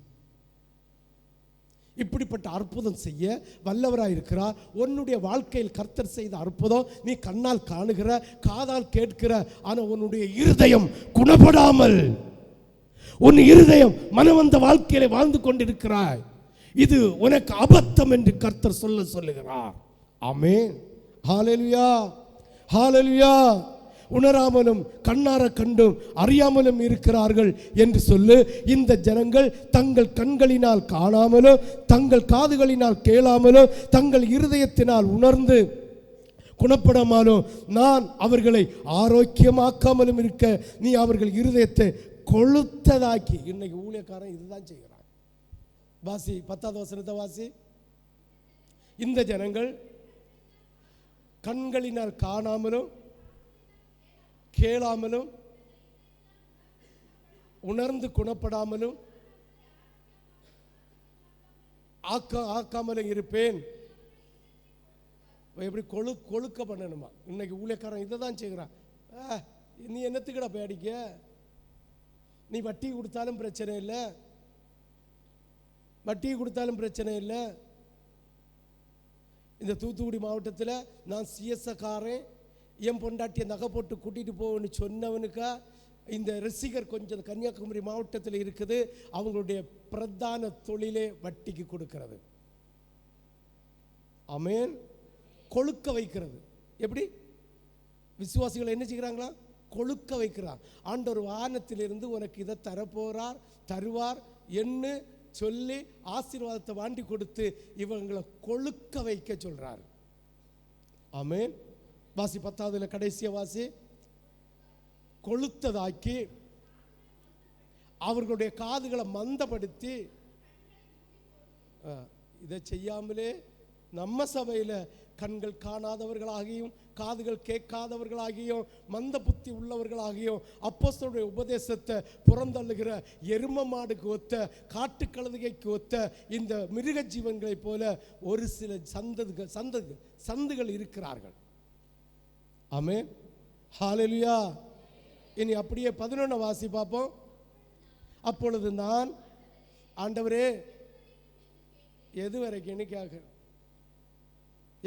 இப்படிப்பட்ட அற்புதம் செய்ய வல்லவராயிருக்கிறார். உன்னுடைய வாழ்க்கையில் கர்த்தர் செய்த அற்புதம் நீ கண்ணால் காணுகிற, காதால் கேட்கிற, ஆனால் உன்னுடைய இருதயம் குணப்படாமல், உன் இருதயம் மனவந்த வாழ்க்கையில வாழ்ந்து கொண்டிருக்கிறாய். இது உனக்கு அபத்தம் என்று கர்த்தர் சொல்லுகிறார். ஆமென், ஹல்லேலூயா, ஹல்லேலூயா. உணராமலும் கண்ணார கண்டும் அறியாமலும் இருக்கிறார்கள் என்று சொல்லு. இந்த ஜனங்கள் தங்கள் கண்களினால் காணாமலும் தங்கள் காதுகளினால் கேளாமலும் தங்கள் இருதயத்தினால் உணர்ந்து குணப்படாமலும் நான் அவர்களை ஆரோக்கியமாக்காமலும் இருக்க நீ அவர்கள் இருதயத்தை கொளுத்ததாக்கி. இன்னைக்கு ஊழியக்காரன் இதுதான் செய்கிறான். வாசி 10வது வசனத்தை வாசி. இந்த ஜனங்கள் கண்களினால் காணாமலும் கேளாமலும் உணர்ந்து குணப்படாமலும் ஆக்காமலும் இருப்பேன். எப்படி கொழுக்க பண்ணணுமா? இன்னைக்கு ஊழியக்காரன் இதை தான் செய்கிறான். நீ என்னத்துக்கிட பேடிக்க? நீ வட்டி கொடுத்தாலும் பிரச்சனை இல்லை, வட்டி கொடுத்தாலும் பிரச்சனை இல்லை. இந்த தூத்துக்குடி மாவட்டத்தில் நான் சிஎஸ்காரன், என் பொண்டாட்டியை நகை போட்டு கூட்டிகிட்டு போவேன்னு சொன்னவனுக்கா இந்த ரசிகர் கொஞ்சம் கன்னியாகுமரி மாவட்டத்தில் இருக்குது. அவங்களுடைய பிரதான தொழிலே வட்டிக்கு கொடுக்கிறது. ஆமென். கொழுக்க வைக்கிறது. எப்படி? விசுவாசிகள் என்ன செய்கிறாங்களா? கொழுக்க வைக்கிறார். ஆண்டவர் வானத்திலிருந்து உனக்கு இதை தரப்போறார், தருவார் என்று சொல்லி ஆசீர்வாதத்தை வாண்டி கொடுத்து இவங்களை கொழுக்க வைக்க சொல்றார். ஆமென். வாசி 10வது கடைசிய வாசி. கொழுத்ததாக்கி அவர்களுடைய காதுகளை மந்தப்படுத்தி, இதை செய்யாமலே நம்ம சபையில் கண்கள் காணாதவர்களாகியும் காதுகள் கேட்காதவர்களாகியும் மந்த புத்தி உள்ளவர்களாகியும் அப்போஸ்தலருடைய உபதேசத்தை புறந்தள்ளுகிற எரும மாடுக்கு ஒத்த காட்டுக்கழுதைக்கு ஒத்த இந்த மிருக ஜீவன்களைப் போல ஒரு சில சந்துகள் இருக்கிறார்கள். ஆமென். ஹல்லேலூயா. இனி அப்படியே 11 வாசி பார்ப்போம். அப்பொழுது நான், ஆண்டவரே எது வரைக்கும் கேட்க,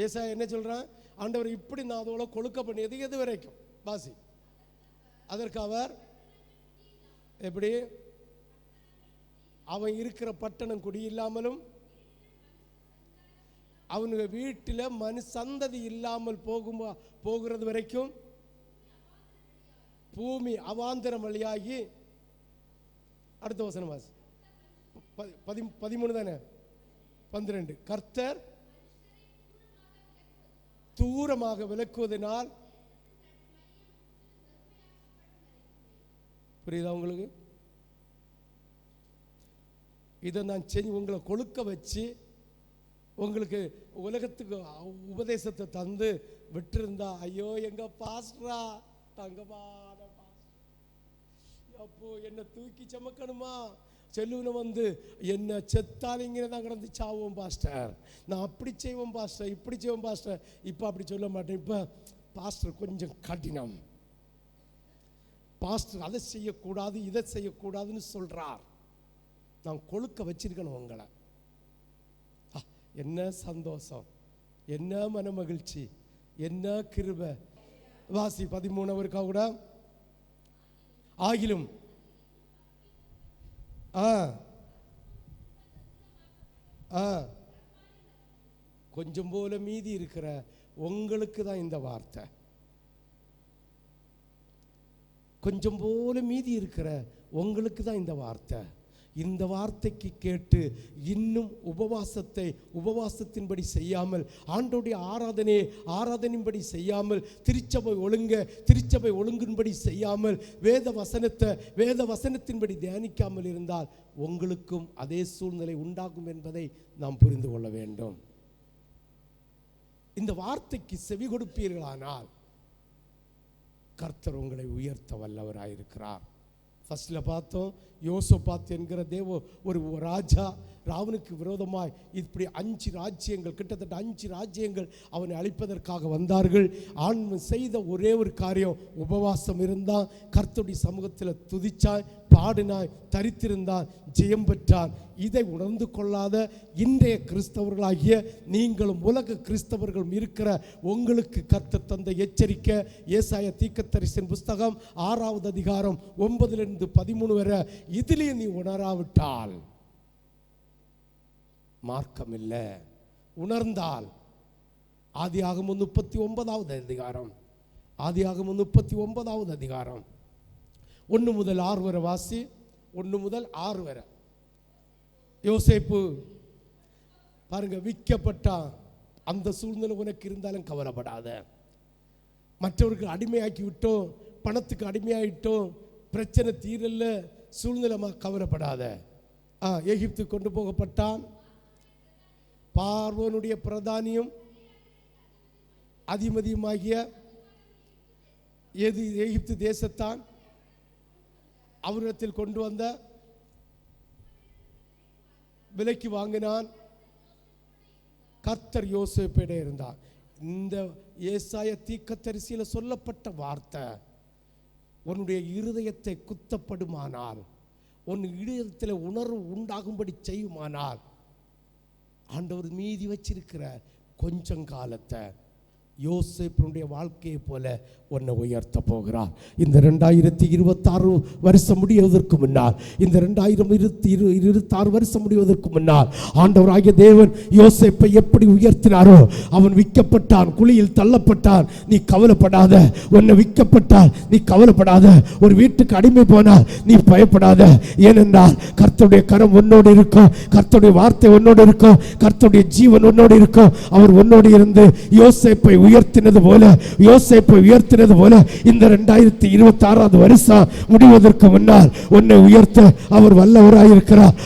ஏசாயா என்ன சொல்றான்? ஆண்டவர் இப்படி நான் அதோட கொழுக்க பண்ணியது எது வரைக்கும்? வாசி. அதற்கு அவர் எப்படி, அவன் இருக்கிற பட்டணம் குடியில்லாமலும் அவனுடைய வீட்டில் மனு சந்ததி இல்லாமல் போகிறது வரைக்கும் பூமி அவாந்தரம் வழியாகி. அடுத்த வசனம் வாசி. 13 தானே, 12. கர்த்தர் தூரமாக விலக்குவதனால், புரியுதா உங்களுக்கு? இதை நான் செஞ்சு உங்களை கொழுக்க வச்சு உங்களுக்கு உலகத்துக்கு உபதேசத்தை தந்து விட்டிருந்தா, ஐயோ எங்க பாஸ்டரா தங்கமான அப்போ என்ன தூக்கி சமக்கணுமா? செல்லுவனை வந்து என்ன செத்தாலிங்க தான் கிடந்து சாவோம் பாஸ்டர், நான் அப்படி செய்வோம் பாஸ்டர், இப்படி செய்வோம் பாஸ்டர். இப்போ அப்படி சொல்ல மாட்டேன். இப்போ பாஸ்டர் கொஞ்சம் கடினம், பாஸ்டர் அதை செய்யக்கூடாது இதை செய்யக்கூடாதுன்னு சொல்றார். நான் கொழுக்க வச்சிருக்கணும் உங்களை. என்ன சந்தோஷம், என்ன மன மகிழ்ச்சி, என்ன கிருபை. வாசி 13 கூட. ஆகிலும் கொஞ்சம் போல மீதி இருக்கிற உங்களுக்கு தான் இந்த வார்த்தை. கொஞ்சம் போல மீதி இருக்கிற உங்களுக்கு தான் இந்த வார்த்தை. இந்த வார்த்தைக்கு கேட்டு இன்னும் உபவாசத்தின்படி செய்யாமல், ஆண்டோடைய ஆராதனையின்படி செய்யாமல், திருச்சபை ஒழுங்கின்படி செய்யாமல், வேத வசனத்தின்படி தியானிக்காமல் இருந்தால் உங்களுக்கும் அதே சூழ்நிலை உண்டாகும் என்பதை நாம் புரிந்து கொள்ள வேண்டும். இந்த வார்த்தைக்கு செவி கொடுப்பீர்களானால் கர்த்தர் உங்களை உயர்த்த வல்லவராயிருக்கிறார். ஃபர்ஸ்ட்ல பார்த்தோம், யோசபாத் என்கிற ஒரு ராஜா ராவனுக்கு விரோதமாய் இப்படி 5 ராஜ்யங்கள், கிட்டத்தட்ட 5 ராஜ்யங்கள் அவனை அழிப்பதற்காக வந்தார்கள். ஆண்மை செய்த ஒரே ஒரு காரியம், உபவாசம் இருந்தான், கர்த்தருடைய சமூகத்தில் துதிச்சாய், பாடினாய், தரித்திருந்தான், ஜெயம் பெற்றான். இதை உணர்ந்து கொள்ளாத இன்றைய கிறிஸ்தவர்களாகிய நீங்களும் உலக கிறிஸ்தவர்களும் இருக்கிற உங்களுக்கு கர்த்தர் தந்த எச்சரிக்கை, ஏசாயா தீர்க்கதரிசியின் புஸ்தகம் 6வது அதிகாரம் 9லிருந்து 13 வரை. இதிலே நீ உணராவிட்டால் மார்க்கம் இல்லை. உணர்ந்தால் ஆதியாகமம் 39வது அதிகாரம், ஆதியாகமம் 39வது அதிகாரம் 1 முதல் 6 வரை வாசி. 1 முதல் 6 வரை. யோசேப்பு பாருங்க, விற்கப்பட்டான். அந்த சூழ்நிலை உனக்கு இருந்தாலும் கவலைப்படாத. மற்றவர்கள் அடிமையாக்கி விட்டோம், பணத்துக்கு அடிமையாயிட்டோம், பிரச்சனை தீரல்ல, சூழ்நிலை கவலைப்படாத. எகிப்து கொண்டு போகப்பட்டான். பார்வோனுடைய பிரதானியும் அதிபதியுமாகிய எகிப்து தேசத்தான் அவரிடத்தில் கொண்டு வந்த விலைக்கு வாங்கினான். கர்த்தர் யோசேப்பிட இருந்தார். இந்த ஏசாயா தீர்க்கதரிசியில் சொல்லப்பட்ட வார்த்தை உன்னுடைய இருதயத்தை குத்தப்படுமானால், உன் இருதயத்தில் உணர்வு உண்டாகும்படி செய்யுமானால், ஆண்டவர் மீதி வச்சிருக்கிற கொஞ்சம் காலத்தை யோசேப்பினுடைய வாழ்க்கையை போல உன்னை உயர்த்த போகிறார். இந்த 2026 வருஷம் முடிவதற்கு முன்னால், இந்த 2026 வருஷம் முடிவதற்கு முன்னால் ஆண்டவராகிய தேவன் யோசேப்பை எப்படி உயர்த்தினாரோ, அவன் விற்கப்பட்டான், குழியில் தள்ளப்பட்டான், நீ கவலைப்படாத. உன்னை விற்கப்பட்டால் நீ கவலைப்படாத. ஒரு வீட்டுக்கு அடிமை போனால் நீ பயப்படாத. ஏனென்றால் கர்த்தருடைய கரம் உன்னோடு இருக்கும், கர்த்தருடைய வார்த்தை உன்னோடு இருக்கும், கர்த்தருடைய ஜீவன் உன்னோடு இருக்கும். அவர் உன்னோடு இருந்து யோசேப்பை உயர்த்தினது போல இந்த 2026 வருஷம் முடிவதற்கு முன்னால் உன்னை உயர்த்த அவர் வல்லவராயிருக்கிறார்.